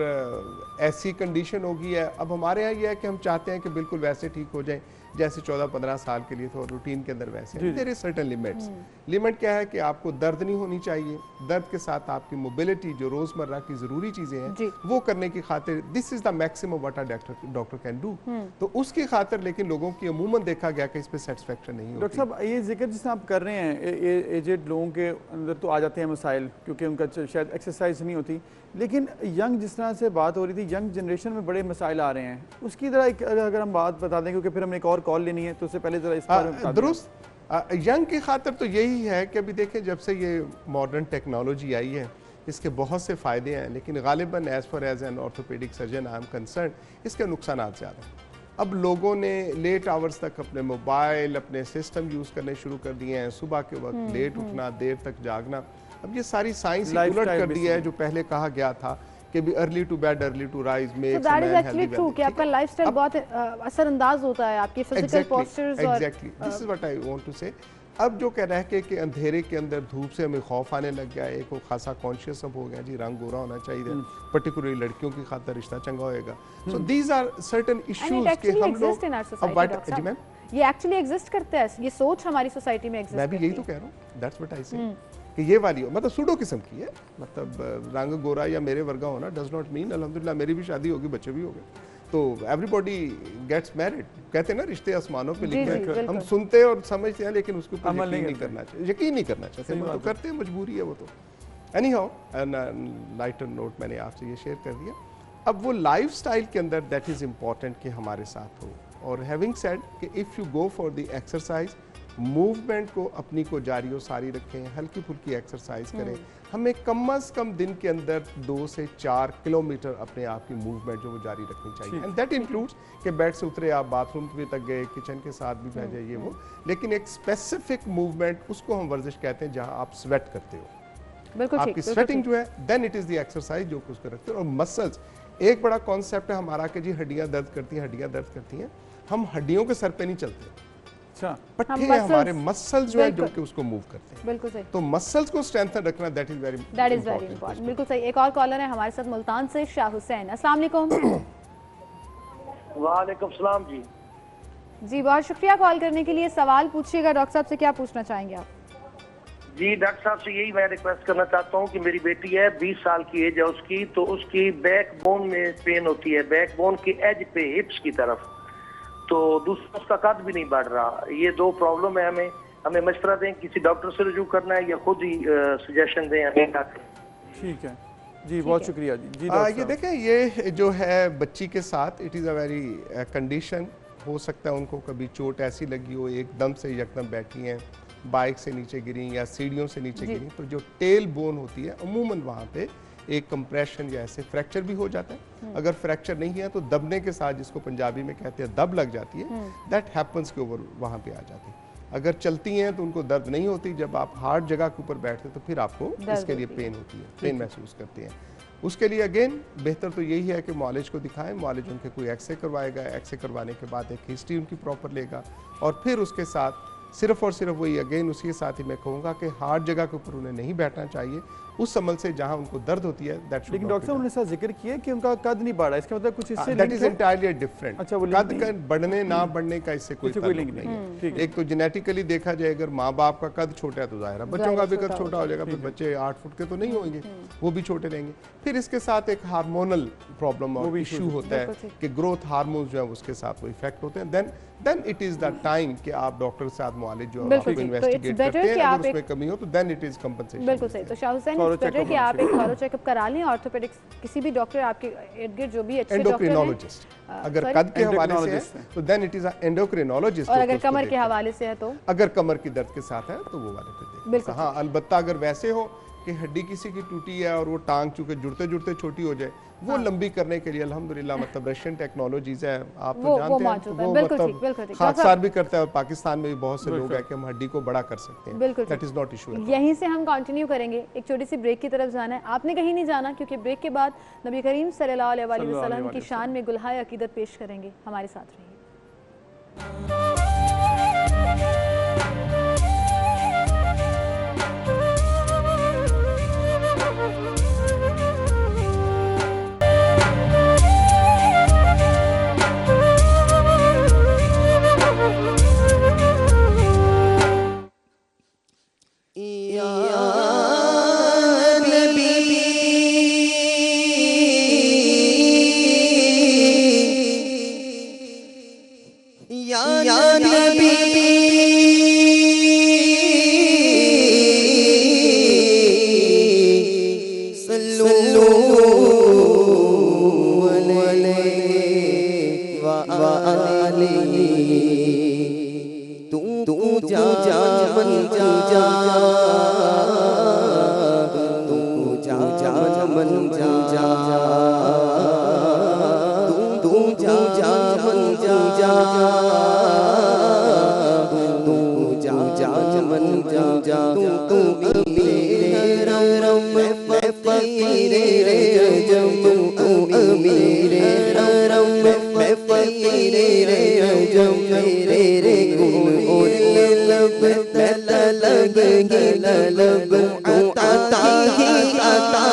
ऐसी कंडीशन होगी है, अब हमारे यहाँ ये है कि हम चाहते हैं कि बिल्कुल वैसे ठीक हो जाए, जैसे 14-15 साल के लिए तो रूटीन के अंदर वैसे there is certain limits. Limit क्या है कि आपको दर्द नहीं होनी चाहिए, दर्द के साथ आपकी मोबिलिटी जो रोजमर्रा की जरूरी चीजें हैं वो करने की खातिर this is the maximum what a doctor can do. तो उसकी खातिर लेकिन लोगों की अमूमन देखा गया कि इस पे सेटिस्फेक्शन नहीं होती। डॉक्टर साहब ये जिक्र जिसने आप कर रहे हैं एजेड लोगों के अंदर तो आ जाते हैं मसाइल क्योंकि उनका शायद एक्सरसाइज नहीं होती, लेकिन यंग जिस तरह से बात हो रही थी यंग जनरेशन में बड़े मसाइल आ रहे हैं, उसकी ज़रा अगर हम बात बता दें क्योंकि फिर हमने एक और कॉल लेनी है तो उससे पहले ज़रा इस बारे में दुरुस्त यंग की खातिर तो यही है कि अभी देखें जब से ये मॉडर्न टेक्नोलॉजी आई है इसके बहुत से फ़ायदे हैं, लेकिन गालिबन as far as an orthopaedic surgeon I am concern इसके नुकसान ज़्यादा हैं। अब लोगों ने लेट आवर्स तक अपने मोबाइल अपने सिस्टम यूज़ करने शुरू कर दिए हैं, सुबह के वक्त लेट उठना, देर तक जागना, अब ये सारी साइंस उलट कर दी है जो पहले कहा गया था कि भी early to bed early to rise makes a man healthy true कि आपका लाइफस्टाइल बहुत असरअंदाज होता है, आपके फिजिकल पोस्चर्स और exactly this is what I want to say. अब जो कह रहा है कि अंधेरे के अंदर धूप से हमें खौफ आने लग गया है, एक वो खासा कॉन्शियस अब हो गया जी रंग गोरा होना चाहिए, पर्टिकुलरली लड़कियों की खातिर रिश्ता चंगा होएगा। So these are certain issues के हम लोग जी मैम ये एक्चुअली एग्जिस्ट करता है, ये सोच हमारी सोसाइटी में एग्जिस्ट मैं भी यही तो कह रहा हूँ, दैट्स व्हाट आई से कि ये वाली मतलब सूडो किस्म की है, मतलब रंग गोरा या मेरे वर्गा होना डज नॉट मीन अल्हम्दुलिल्लाह मेरी भी शादी होगी, बच्चे भी हो गए, तो एवरीबॉडी गेट्स मैरिड। कहते हैं ना रिश्ते आसमानों पे लिखे हैं, हम सुनते और समझते हैं लेकिन उसके ऊपर यकीन नहीं करना चाहिए, यकीन नहीं करना चाहते, हम तो करते हैं, मजबूरी है वो तो। एनी हाउ लाइटर नोट मैंने आपसे ये शेयर कर दिया। अब वो लाइफस्टाइल के अंदर दैट इज़ इम्पॉर्टेंट कि हमारे साथ हो, और हैविंग सेड कि if you go for the exercise movement को अपनी को जारी और सारी रखें, हल्की फुल्की एक्सरसाइज करें, हमें कम अज़ कम दिन के अंदर 2 से 4 किलोमीटर अपने आप की मूवमेंट जो वो जारी रखनी चाहिए, एंड दैट इंक्लूड्स कि बेड से उतरे आप बाथरूम भी तक गए, किचन के साथ भी रह जाइए वो, लेकिन एक स्पेसिफिक मूवमेंट उसको हम वर्जिश कहते हैं जहाँ आप स्वेट करते हो, आपकी स्वेटिंग जो है then it is the exercise जो उसको रखते हो। और मसल्स एक बड़ा कॉन्सेप्ट है हमारा कि जी हड्डियाँ दर्द करती हैं, हड्डियाँ दर्द करती हैं, हम हड्डियों के सर पे नहीं चलते, पट्टे हमारे मसल्स जो है जो कि उसको मूव करते हैं, बिल्कुल सही, तो मसल्स को स्ट्रेंथन रखना दैट इज वेरी इंपॉर्टेंट, बिल्कुल सही। एक और कॉलर है हमारे साथ मुल्तान से, शाह हुसैन, अस्सलाम वालेकुम। वालेकुम सलाम जी। जी बहुत शुक्रिया कॉल करने के लिए, सवाल पूछिएगा, डॉक्टर साहब से क्या पूछना चाहेंगे आप? जी डॉक्टर साहब से यही मैं रिक्वेस्ट करना चाहता हूँ कि मेरी बेटी है 20 साल की एज है उसकी, तो उसकी बैक बोन में पेन होती है, बैक बोन की एज पे हिप्स की तरफ, तो दूसरा उसका कद भी नहीं बढ़ रहा, ये 2 प्रॉब्लम है, हमें मशवरा दें किसी डॉक्टर से रुजू करना है या खुद ही सजेशन दें हमें। ठीक है जी, बहुत शुक्रिया जी। ये देखें ये जो है बच्ची के साथ it is a very condition, हो सकता है उनको कभी चोट ऐसी लगी हो एकदम से यकदम बैठी हैं, बाइक से नीचे गिरी या सीढ़ियों से नीचे गिरी, तो जो टेल बोन होती है अमूमन वहाँ पे एक कंप्रेशन या ऐसे फ्रैक्चर भी हो जाता है, अगर फ्रैक्चर नहीं है तो दबने के साथ जिसको पंजाबी में कहते हैं दब लग जाती है, दैट हैपन्स के ऊपर वहाँ पे आ जाती है। अगर चलती हैं तो उनको दर्द नहीं होती, जब आप हार्ड जगह के ऊपर बैठते तो फिर आपको इसके लिए पेन होती है, पेन महसूस करते हैं। उसके लिए अगेन बेहतर तो यही है कि मॉलिज को दिखाएं, मॉलिज उनके कोई एक्सरे करवाएगा, एक्सरे करवाने के बाद एक हिस्ट्री उनकी प्रॉपर लेगा, और फिर उसके साथ सिर्फ और सिर्फ वही अगेन उसके साथ ही मैं कहूँगा कि हार्ड जगह के ऊपर उन्हें नहीं बैठना चाहिए, उस अमल से जहाँ उनको दर्द होती है। लेकिन डॉक्टर साहब ने साथ जिक्र किया कि उनका कद नहीं बढ़ा, इसका मतलब कुछ इससे दैट इज एंटायरली डिफरेंट। अच्छा, वो कद का बढ़ने ना बढ़ने का इससे कोई लिंक नहीं है। एक तो जेनेटिकली देखा जाए, अगर माँ बाप का कद छोटा है तो जाहिर है बच्चों का भी कद छोटा हो जाएगा, फिर बच्चे 8 फुट के तो नहीं होंगे, वो भी छोटे रहेंगे। फिर इसके साथ एक हार्मोनल प्रॉब्लम और इशू होता है कि ग्रोथ हार्मोन्स जो है उसके साथ वो इफेक्ट होते हैं, then it is the time कि आप डॉक्टर के साथ मुआलिज जो है इन्वेस्टिगेट करते हैं, अगर उसमें कमी हो तो देन इट इज कंपनसेशन। बिल्कुल सही। तो शाह हुसैन इट्स बेटर कि आप एक थॉरो चेकअप करा लें, ऑर्थोपेडिक्स किसी भी डॉक्टर आपके इर्द-गिर्द जो भी अच्छे डॉक्टर हैं, अगर कद के हवाले से है तो then it is a endocrinologist, और अगर कमर के हवाले से है तो अगर कमर की दर्द के साथ है तो वो वाले पे देखिए। हाँ, अलबत्ता अगर वैसे हो कि हड्डी किसी की टूटी है और वो टांग चूंकि जुड़ते जुड़ते छोटी हो जाए, वो लंबी करने के लिए अल्हम्दुलिल्लाह मतलब रशियन टेक्नोलॉजीज है, आप तो जानते हैं, तो वो मतलब खाकसार भी करता है, पाकिस्तान में भी बहुत से लोग हैं कि हम हड्डी को बड़ा कर सकते हैं, दैट इज नॉट इशू। यहीं से हम कंटिन्यू करेंगे, एक छोटी सी ब्रेक की तरफ जाना है, आपने कहीं नहीं जाना, क्योंकि ब्रेक के बाद नबी करीम सल्लल्लाहु अलैहि वसल्लम की शान में गुलहाए अकीदत पेश करेंगे, हमारे साथ रहिए। जा मन जा तू जा जा मन जा तू जा जा मन जा तू जा जा मन जा तू मेरे रम में फकीरे रे जम तू मेरे रम में फकीरे रे जम मेरे रे गुण और लब लगेगी लब आता ही आता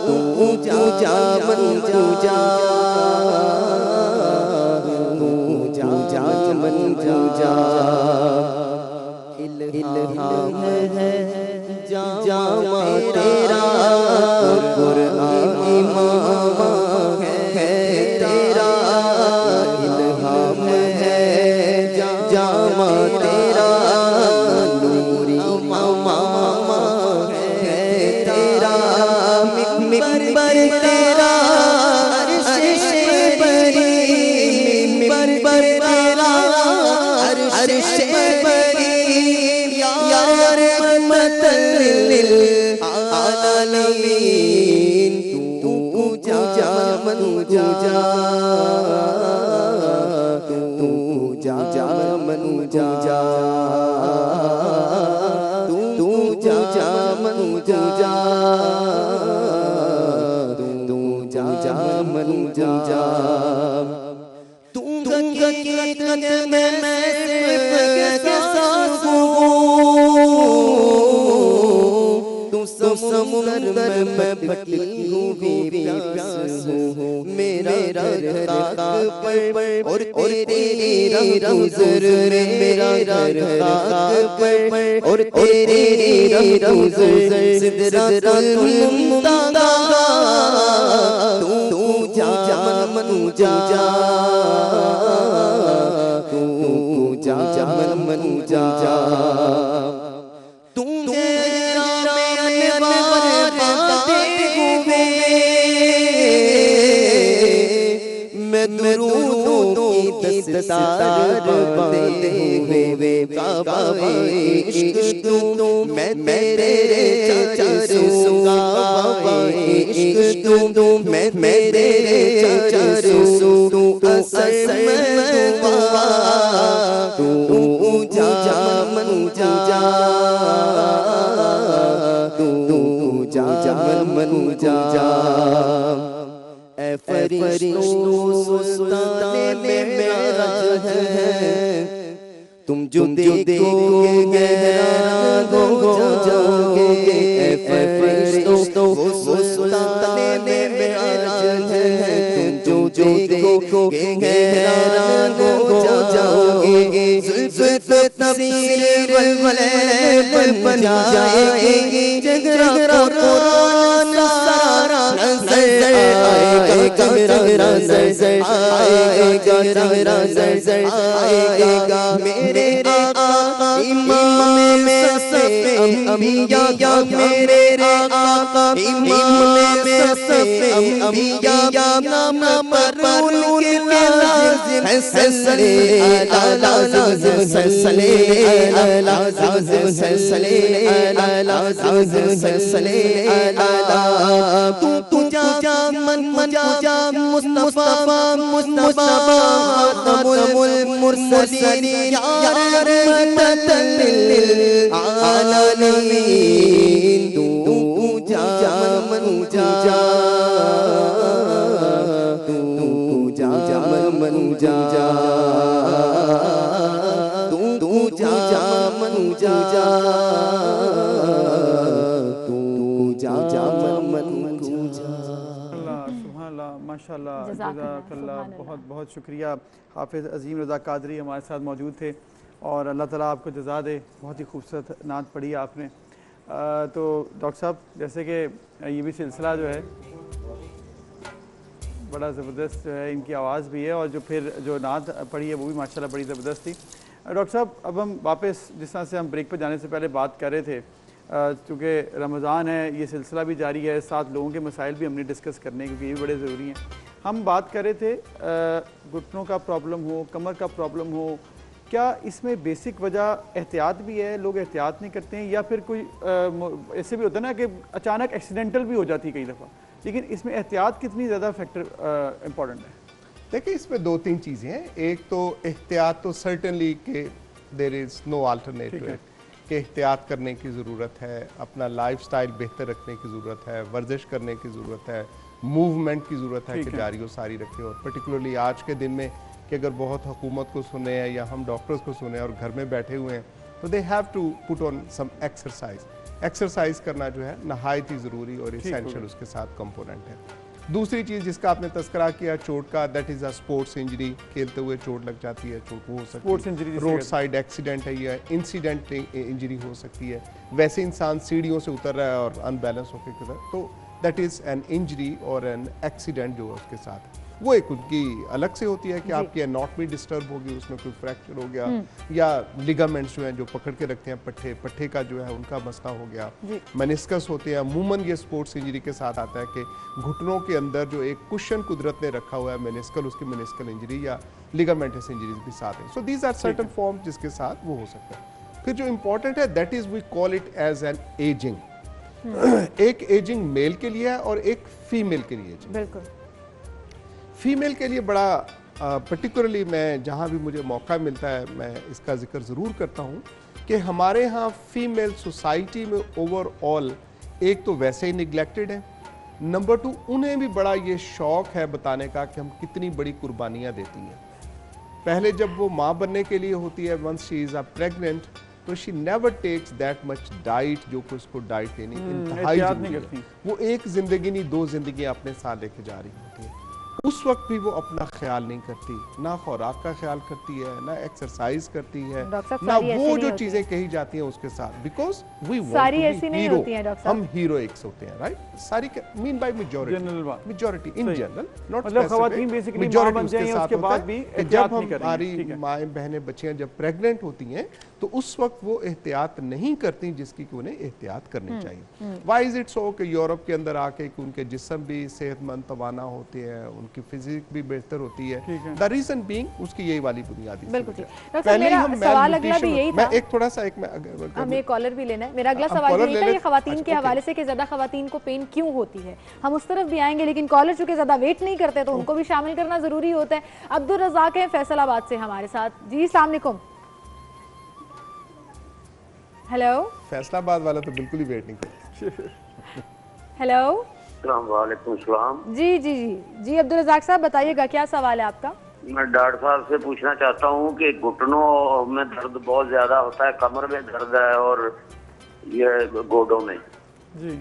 तू जा मन जा तू जा मन जा इल्हाम है जामा तेरा कुरान इमाम है तेरा इल्हाम है जामा तेरा नूरी मामा है तेरा मिंबर तेरा अर्श बरी मिंबर तेरा अर्श बरी यार मतलिल आलमीन तू जा मन जा तू जा मन जा तू जा मन जा तू जा मन जा तू मैं समुद्र में भटकी हूँ प्यास हूँ मेरा ताक पर और तेरा गुज़र मेरा ताक पर और तेरा गुज़र सिदरतुल मुंतहा तू जा मन जा तू जा मन जा तू मैं दुरूदों की दस्तार बांधे हुए काबा इश्क तू मैं मेरे चाचा सुगा इश्क तू मैं मेरे चाचा तू असर में दुआ तू जा मन जा तू जा मन जा ए फरिश्तों सुल्ताने मेराज है तुम जो देखोगे हैरान हो जाओगे ए फरिश्तों सुल्ताने मेराज है तुम जो देखोगे हैरान हो जाओगे जुल्फ़ तफसीर वल बन जाएगी जगरा कुरान सारा नज़र आएगा मेरा नज़र आएगा मेरा नज़र आएगा मेरे आका इमाम में सबसे अंबिया मेरे आका इमाम में सबसे अंबिया नाम पर उनके लाज़िम है सल्ले अला सल्ले अला सल्ले अला सल्ले अला तू जा मन जा मुस्तफा खातमुल मुरसलीन या रहमतल लिल आलमीन तू जा मन जा तू जा मन जा तू जा मन जा तू जा मन जा माशाल्लाह जज़ाकल्लाह बहुत बहुत शुक्रिया। हाफिज़ अज़ीम रज़ा कादरी हमारे साथ मौजूद थे और अल्लाह ताला आपको जज़ा दे। बहुत ही खूबसूरत नात पढ़ी आपने। तो डॉक्टर साहब जैसे कि ये भी सिलसिला जो है बड़ा ज़बरदस्त जो है, इनकी आवाज़ भी है और जो फिर जो नात पढ़ी है वो भी माशाल्लाह बड़ी ज़बरदस्त थी। डॉक्टर साहब अब हम वापस जिस तरह से हम ब्रेक पर जाने से पहले बात कर रहे थे, चूँकि रमज़ान है ये सिलसिला भी जारी है, साथ लोगों के मसाइल भी हमने डिस्कस करने क्योंकि ये भी बड़े ज़रूरी हैं। हम बात कर रहे थे घुटनों का प्रॉब्लम हो, कमर का प्रॉब्लम हो, क्या इसमें बेसिक वजह एहतियात भी है, लोग एहतियात नहीं करते हैं, या फिर कोई ऐसे भी होता है ना कि अचानक एक्सीडेंटल भी हो जाती है कई दफ़ा, लेकिन इसमें एहतियात कितनी ज़्यादा फैक्टर इम्पॉर्टेंट है? देखिए इसमें 2-3 चीज़ें हैं। एक तो एहतियात तो सर्टनली कि देयर इज़ नो अल्टरनेटिव है कि एहतियात करने की ज़रूरत है, अपना लाइफस्टाइल बेहतर रखने की ज़रूरत है, वर्जिश करने की ज़रूरत है, मूवमेंट की ज़रूरत है कि जारी व सारी रखें। और पर्टिकुलरली आज के दिन में कि अगर बहुत हुकूमत को सुने हैं या हम डॉक्टर्स को सुने और घर में बैठे हुए हैं तो they have to put on some exercise. Exercise करना जो है नहायत ही ज़रूरी और इसेंशियल उसके साथ कंपोनेंट है। दूसरी चीज़ जिसका आपने तस्करा किया चोट का, that is a sports injury. खेलते हुए चोट लग जाती है, चोट हो सकती है, रोड साइड एक्सीडेंट है या इंसिडेंट इंजरी हो सकती है। वैसे इंसान सीढ़ियों से उतर रहा है और अनबैलेंस होकर किधर, तो दैट इज़ एन इंजरी और एन एक्सीडेंट जो है उसके साथ वो एक उनकी अलग से होती है कि आपकी एनाटॉमी डिस्टर्ब होगी, उसमें कोई फ्रैक्चर हो गया या लिगामेंट्स जो हैं जो पकड़ के रखते हैं पट्टे का जो है उनका मसला हो गया, मेनिस्कस होते हैं। अमूमन ये स्पोर्ट्स इंजरी के साथ आता है कि घुटनों के अंदर जो एक कुशन कुदरत ने रखा हुआ है मेनिस्कल, उसकी मेनिस्कल इंजरी या लिगामेंटस इंजरीज भी साथ है। So these are certain form जिसके साथ वो हो सकता है। फिर जो इंपॉर्टेंट है that is we call it as an ageing. एक एजिंग मेल के लिए है और एक फीमेल के लिए। बिल्कुल फीमेल के लिए बड़ा पर्टिकुलरली मैं जहाँ भी मुझे मौका मिलता है मैं इसका जिक्र ज़रूर करता हूँ कि हमारे यहाँ फीमेल सोसाइटी में ओवरऑल एक तो वैसे ही निगलेक्टेड है, नंबर 2 उन्हें भी बड़ा ये शौक है बताने का कि हम कितनी बड़ी कुर्बानियाँ देती हैं। पहले जब वो माँ बनने के लिए होती है, once she is a pregnant, तो she never takes that much diet जो कि उसको डाइट लेनी इंतहाई जरूरी है। वो एक ज़िंदगी नहीं 2 ज़िंदगियाँ अपने साथ लेके जा रही होती है। उस वक्त भी वो अपना ख्याल नहीं करती, ना खुराक का ख्याल करती है, ना एक्सरसाइज करती है, ना वो जो चीजें कही जाती हैं उसके साथ, because we want to be hero. हम हीरोइक्स होते हैं, right? Sorry mean by majority in general, not specific, majority उसके साथ होता है। जब हमारी माएँ बहनें बच्चियां जब प्रेग्नेंट होती हैं तो उस वक्त वो एहतियात नहीं करती जिसकी कि उन्हें एहतियात करनी चाहिए। व्हाई इज इट सो कि यूरोप के अंदर आके उनके जिस्म भी सेहतमंद तवाना होते हैं, उनकी फिजिक भी बेहतर होती है। द रीजन बीइंग उसकी यही वाली बुनियादी पहले हम सवाल अगला भी यही था। मैं एक थोड़ा सा हमें कॉलर भी लेना है। मेरा अगला सवाल यही था, ये खवातीन के हवाले से कि ज्यादा खवातीन को पेन क्यों होती है, हम उस तरफ भी आएंगे, लेकिन कॉलर चूंकि ज्यादा वेट नहीं करते तो उनको भी शामिल करना जरूरी होता है। अब्दुल रज़ाक है फैसलाबाद से हमारे साथ। जी अस्सलाम वालेकुम। हेलो। फैसलाबाद वाला तो बिल्कुल ही वेट नहीं करते। हेलो। वालेकुम सलाम। जी जी जी जी अब्दुल रज़ाक साहब बताइएगा क्या सवाल है आपका? मैं डॉक्टर साहब से पूछना चाहता हूँ कि घुटनों में दर्द बहुत ज्यादा होता है, कमर में दर्द है और ये गोडों में जी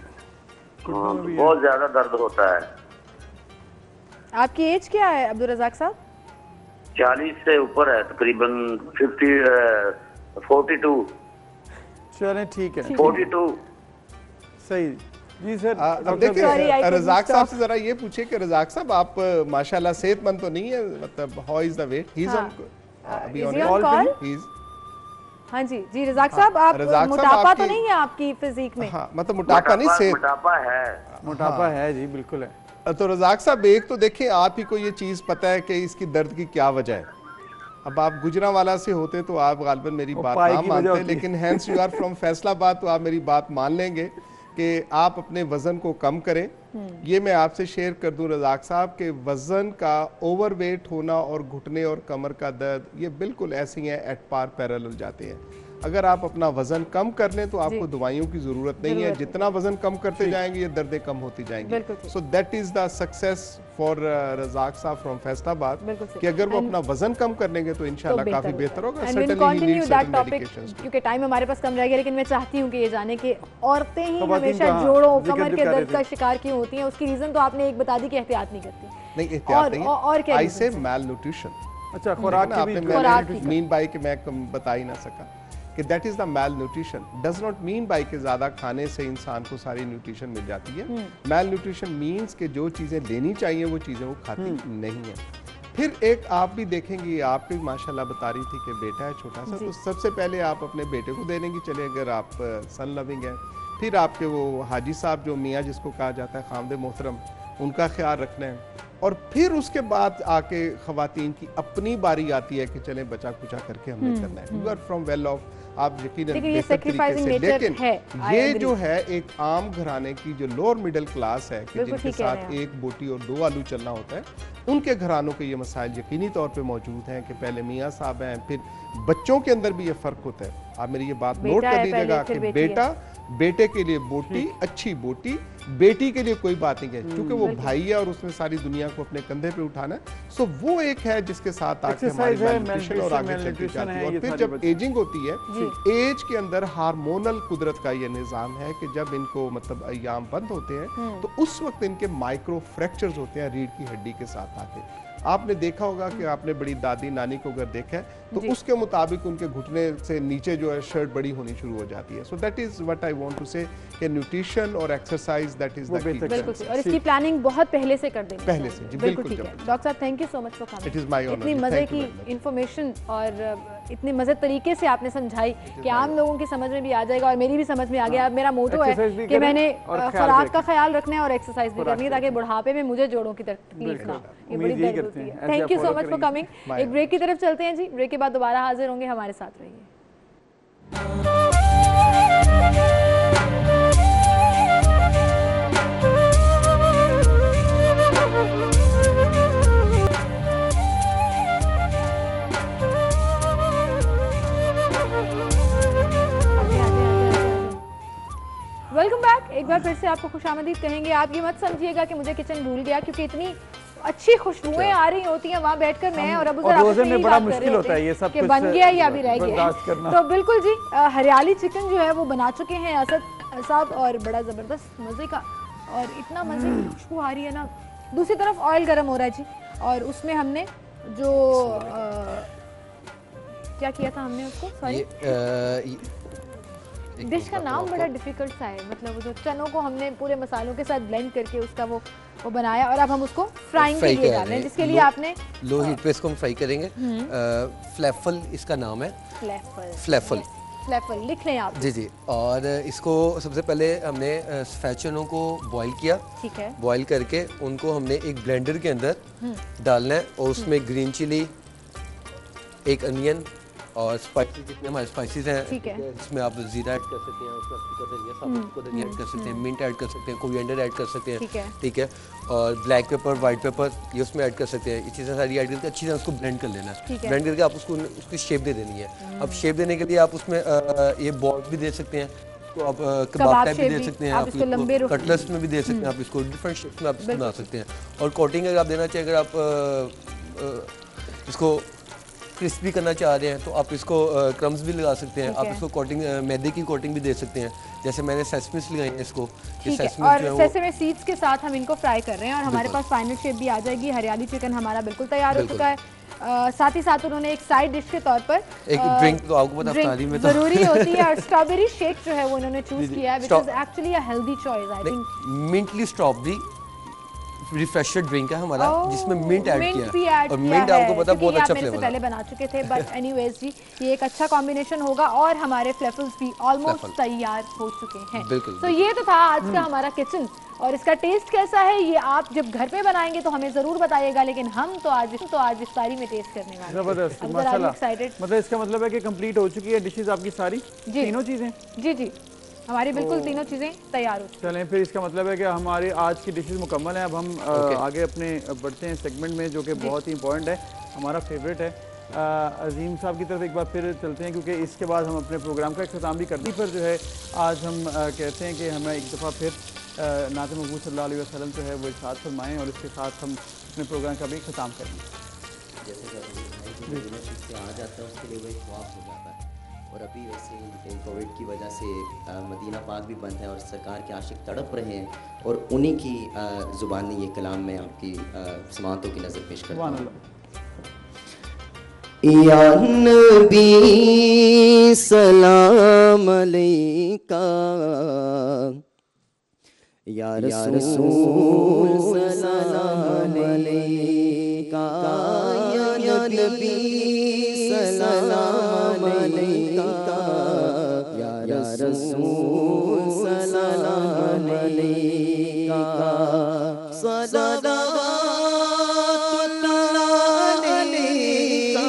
बहुत ज्यादा दर्द होता है। आपकी एज क्या है अब्दुल रज़ाक साहब? 40 से ऊपर है, तकरीबन 42। चलें ठीक है, 42 सही। जी सर। अब देखिए रज़ाक साहब से जरा ये पूछे कि रज़ाक साहब आप माशाल्लाह सेहतमंद तो नहीं है, मतलब how is the weight? He is on अभी ऑन कॉल। ही इज हाँ जी जी रज़ाक साहब आप मोटापा तो नहीं है आपकी फिजिक में? हाँ मतलब मोटापा नहीं, सेहत मोटापा है जी बिल्कुल है। तो रज़ाक साहब एक तो देखिए आप ही को ये चीज पता है कि इसकी दर्द की क्या वजह है। अब आप गुजरांवाला से होते तो आप गालिबन मेरी बात ना मानते, लेकिन hence you are from Faisalabad तो आप मेरी बात मान लेंगे कि आप अपने वजन को कम करें। ये मैं आपसे शेयर कर दूं रज़ाक साहब के वजन का ओवरवेट होना और घुटने और कमर का दर्द ये बिल्कुल ऐसे ही हैं, एट पार पैरेलल जाते हैं। अगर आप अपना वजन कम कर लें तो आपको दवाइयों की जरूरत नहीं है, जितना वजन कम करते जाएंगे ये दर्दें कम होती जाएंगी। So that is the success for Razzaq साहब फ्रॉम फैसलाबाद कि अगर वो अपना वजन कम कर लेंगे तो इंशाल्लाह काफी बेहतर होगा। क्योंकि टाइम हमारे पास कम रहेगा, लेकिन मैं चाहती हूँ कि ये जाने कि औरतें ही हमेशा जोड़ों कमर के दर्द का शिकार क्यों होती हैं, उसकी रीजन तो आपने एक बता दी कि एहतियात नहीं करती। नहीं एहतियात नहीं, और क्या? आई से मैल न्यूट्रिशन। अच्छा खुराक आपने मीन बाई कि मैं बता ही ना सका कि that is the malnutrition. Does not mean by कि ज्यादा खाने से इंसान को सारी न्यूट्रिशन मिल जाती है। मैल न्यूट्रिशन मीन्स कि जो चीजें लेनी चाहिए वो चीजें वो खाती नहीं है। फिर एक आप भी देखेंगे, आपकी माशाल्लाह बता रही थी कि बेटा है छोटा सा, तो सबसे पहले आप अपने बेटे को दे देंगे, चले अगर आप सन लविंग हैं। फिर आपके वो हाजी साहब जो मियाँ जिसको कहा जाता है खामदे मोहतरम, उनका ख्याल रखना है, और फिर उसके बाद आके ख़वातीन की अपनी बारी आती है कि चलें बचा कुचा करके हमने करना है। You are from well off, आप यकीनन बेहतर तरीके से, लेकिन ये जो है एक आम घराने की जो लोअर मिडिल क्लास है कि जिनके साथ एक बोटी और 2 आलू चलना होता है, उनके घरानों के ये मसाइल यकीनी तौर पे मौजूद हैं कि पहले मियाँ साहब हैं, फिर बच्चों के अंदर भी ये फ़र्क होता है। आप मेरी ये बात नोट कर लीजिएगा कि बेटा, बेटे के लिए बोटी, अच्छी बोटी, बेटी के लिए कोई बात नहीं है, क्योंकि वो भाई है और उसने सारी दुनिया को अपने कंधे पे उठाना है। सो वो एक है जिसके साथ आके हमारी मेलन्यूट्रिशन और आगे चलती जाती है। और फिर जब एजिंग होती है, एज के अंदर हार्मोनल कुदरत का ये निज़ाम है कि जब इनको मतलब अय्याम बंद होते हैं तो उस वक्त इनके माइक्रो फ्रैक्चर्स होते हैं रीढ़ की हड्डी के साथ आके। आपने देखा होगा कि आपने बड़ी दादी नानी को अगर देखा है तो उसके मुताबिक उनके घुटने से नीचे जो है शर्ट बड़ी होनी शुरू हो जाती है। So that is what I want to say कि न्यूट्रिशन और exercise that is the key. बिल्कुल, और इसकी प्लानिंग बहुत पहले से कर देनी पहले से। जी बिल्कुल ठीक है। डॉक्टर साहब, thank you so much for coming. It is my honour. इतनी मजे की इंफॉर्मेशन और इतने मजे तरीके से आपने समझाई कि आम लोगों की समझ में भी आ जाएगा और मेरी भी समझ में आ गया। अब मेरा मोटो है कि मैंने खुराक का ख्याल रखना है और एक्सरसाइज भी करनी है ताकि बुढ़ापे में मुझे जोड़ों की तकलीफ ना, ये बड़ी दर्द होती है। Thank you so much for coming. एक ब्रेक की तरफ चलते हैं जी, ब्रेक के बाद दोबारा हाजिर होंगे, हमारे साथ रहिए। Welcome back. एक बार फिर से आपको खुशामदीद कहेंगे। आप ये मत समझिएगा कि मुझे किचन भूल गया, क्योंकि इतनी अच्छी खुशबुएं आ रही होती हैं वहाँ बैठकर मैं और अबू रोज़े में बड़ा मुश्किल होता है ये सब कुछ बन गया या भी रह गया। तो बिल्कुल जी, हरियाली चिकन जो है वो बना चुके हैं असद साहब, और बड़ा ज़बरदस्त मज़े का, और इतना मज़े की खुशबू आ रही है ना। दूसरी तरफ ऑयल गर्म हो रहा है जी, और उसमें हमने जो क्या किया था हमने उसको, सॉरी डिश का नाम बड़ा डिफिकल्ट सा है, मतलब जो चनों को हमने पूरे मसालों के साथ ब्लेंड करके उसका वो बनाया, और अब हम उसको फ्राइंग के लिए डाल रहे हैं, जिसके लिए आपने लो हीट पे इसको हम फ्राई करेंगे। फ्लैफल इसका नाम है। फ्लैफल लिख लें आप। जी जी। और इसको सबसे पहले हमने सफ़ेद चनों को बॉईल किया। ठीक है। बॉईल करके उनको हमने एक ब्लेंडर के अंदर डालना है, और उसमें ग्रीन चिली, एक अनियन और स्पाइसेस, जितने हमारे स्पाइसेस हैं, ठीक है, इसमें आप जीरा ऐड कर सकते हैं, उसका सूखा धनिया, साबुत धनिया ऐड कर सकते हैं, मिंट ऐड कर सकते हैं, कोरिएंडर ऐड कर सकते हैं, ठीक है, और ब्लैक पेपर, वाइट पेपर ये उसमें ऐड कर सकते हैं। ये चीज़ें सारी ऐड करके अच्छी तरह उसको ब्लेंड कर लेना है। ब्लेंड करके आप उसको उसकी शेप दे देनी है। अब शेप देने के लिए आप उसमें ये बॉल्स भी दे सकते हैं, तो आप कबाब टाइप भी दे सकते हैं, आप इसको कटलेट्स में भी दे सकते हैं, आप इसको डिफरेंट शेप्स में आप इसको बना सकते हैं। और कोटिंग अगर आप देना चाहिए, अगर आप इसको क्रिस्पी करना चाह रहे हैं तो आप इसको क्रम्स भी लगा सकते हैं, आप इसको कोटिंग मैदे की कोटिंग भी दे सकते हैं, जैसे मैंने सेसमिस लगाई है इसको। ठीक है, और सेसमे सीड्स के साथ हम इनको फ्राई कर रहे हैं, और हमारे पास फाइनल शेप भी आ जाएगी। हरियाली चिकन हमारा बिल्कुल तैयार हो चुका है। साथ ही साथ उन्होंने एक साइड डिश के तौर पर एक ड्रिंक, तो आपको पता है में तो जरूरी होती है, और स्ट्रॉबेरी शेक जो है वो उन्होंने चूज किया है, which is actually a healthy choice. I think minty strawberry refresher drink है हमारा, जिसमें मिंट ऐड किया है, और मिंट आपको पता बहुत अच्छा फ्लेवर है। पहले बना चुके थे, बट एनीवेज जी ये एक अच्छा कॉम्बिनेशन होगा, और हमारे फ्लैफल्स भी ऑलमोस्ट तैयार हो चुके हैं। तो ये तो था आज का हमारा किचन, और इसका टेस्ट कैसा है ये आप जब घर पे बनाएंगे तो हमें जरूर बताइएगा, लेकिन हम तो आज इफ्तारी में टेस्ट करने वाले हैं। जबरदस्त, माशाल्लाह। मतलब इसका मतलब है कि कंप्लीट हो चुकी है डिशेस आपकी सारी, तीनों चीजें। जी जी, हमारी बिल्कुल तीनों चीज़ें तैयार हो चलें, फिर इसका मतलब है कि हमारे आज की डिशेस मुकम्मल हैं। अब हम आगे अपने बढ़ते हैं सेगमेंट में, जो कि बहुत ही इंपॉर्टेंट है, हमारा फेवरेट है। अजीम साहब की तरफ एक बार फिर चलते हैं, क्योंकि इसके बाद हम अपने प्रोग्राम का इख्तिताम भी करने पर जो है आज हम कहते हैं कि हमें एक दफ़ा फिर नात महबूब सल्लल्लाहु अलैहि वसल्लम जो है वो इरशाद फरमाएँ, और इसके साथ हम अपने प्रोग्राम का भी इख्तिताम करेंगे। जैसे आ जाता है उसके लिए वो एक ख्वाब हो जाता है, और अभी वैसे ही कोविड की वजह से मदीना पाक भी बंद है, और सरकार के आशिक तड़प रहे हैं, और उन्हीं की ज़ुबानी ये कलाम में आपकी समातों की नज़र पेश करता हूँ। या नबी सलाम अलैका, या रसूल सलाम अलैका, या नबी सलाम अलैका, या रसूल सलाम अलैका, सलावतुल्लाह अलैका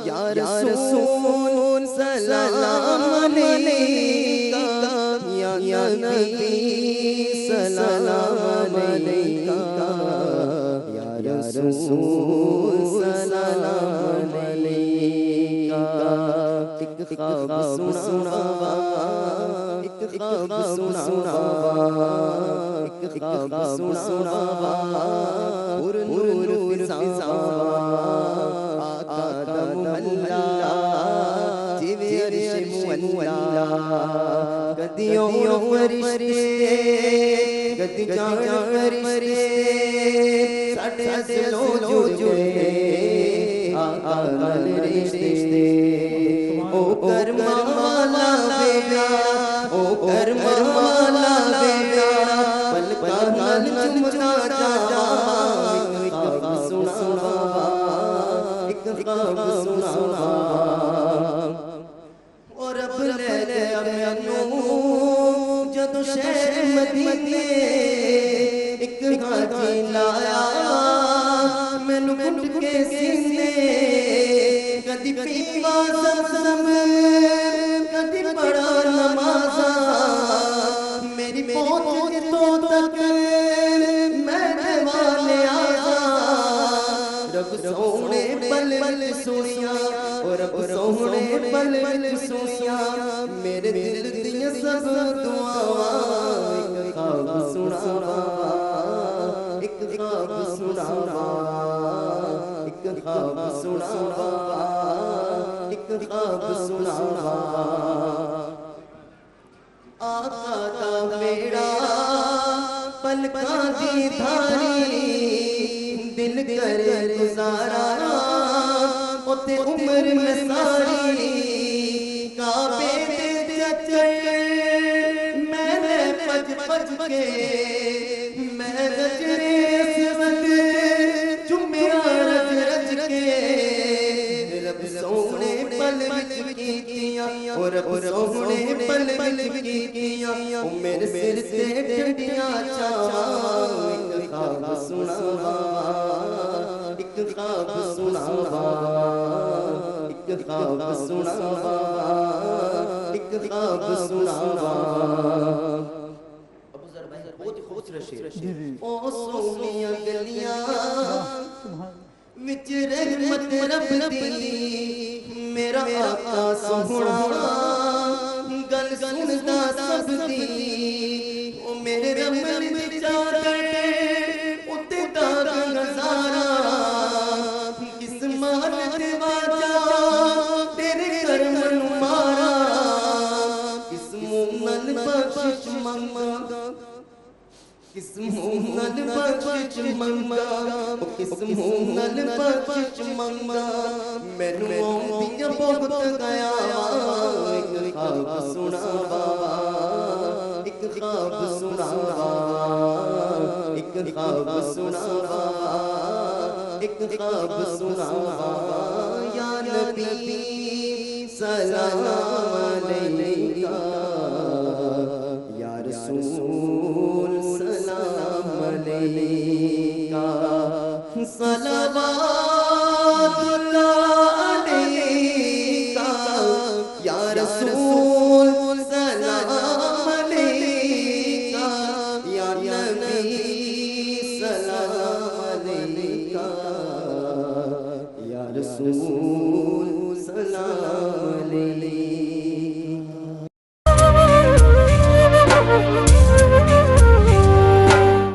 या रसूल सलाम अलैका या नबी सलाम अलैका या रसूल सलाम अलैका। एक ख्वाब सुनावा, एक ख्वाब सुनावा, एक ख्वाब सुनावा, नूर फिजावा आका दा मोहल्ला जिवे अर्श मुअल्ला गदियों फरिश्ते गद जान फरिश्ते साडे दिलों जुड़ गए आका नाल रिश्ते। ओ करमा वाला बेड़ा, ओ करमा वाला बेड़ा पलका नाल चुमचा जावा। एक ख्वाब सुनावा, एक ख्वाब सुनावा और रब ले गया मैनू जदों शहर मदीने एक हाथी लाया मैनू घुट के सीने। कदी पीवा ज़मज़म कदी पढ़ा नमाज़ा मेरी पहुंच तो तक मैं वाले आजा। रब सोने पल पल सुनिया और रब सोने पल पल सुनिया मेरे दिल दियां सब दुआवां। एक ख्वाब सुनावा, एक ख्वाब सुनावा, एक ख्वाब सुनावा, एक ख्वाब सुनावा। आका दा बेड़ा पलकां दी धारी दिल करे गुजारा उते उम्र में सारी। काबे दे चक्कर मैंने भज भज के मैं रजरे सिवत चुम्मिया रज रज के। रब सोने पल विच कीतियां और रब सोने पल विच कीतियां ओ मेरे सिर ते डंडियां छावां। एक ख्वाब सुनावा, एक ख्वाब सुनावा, एक ख्वाब सुनावा, एक ख्वाब सुनावा। अबू ज़र भाई बहुत खुश रशे ओ सोनिया गलियां विच रहमत रब दी मेरा आका सोहना गल सुनदा सब दी। ओ मेरे रमन विचार उते दाग नजारा किस्मत दे वाजा तेरे करम नू मारा। किस्मों नल बख्शिश मंगा, किस्मों नल बख्शिश मंगा, किस्मों नल बख्शिश मंगा मैनू आउंदियां बहुत गया। एक ख्वाब सुनावा, एक ख्वाब सुनावा, एक ख्वाब सुनावा, एक ख्वाब सुनावा। या नबी सलाम अलैका या रसूल सलाम अलैका। सलावतुल्लाह अलैका या रसूल सलाम अलैका या नबी सलाम अलैका या रसूल सलाम अलैका।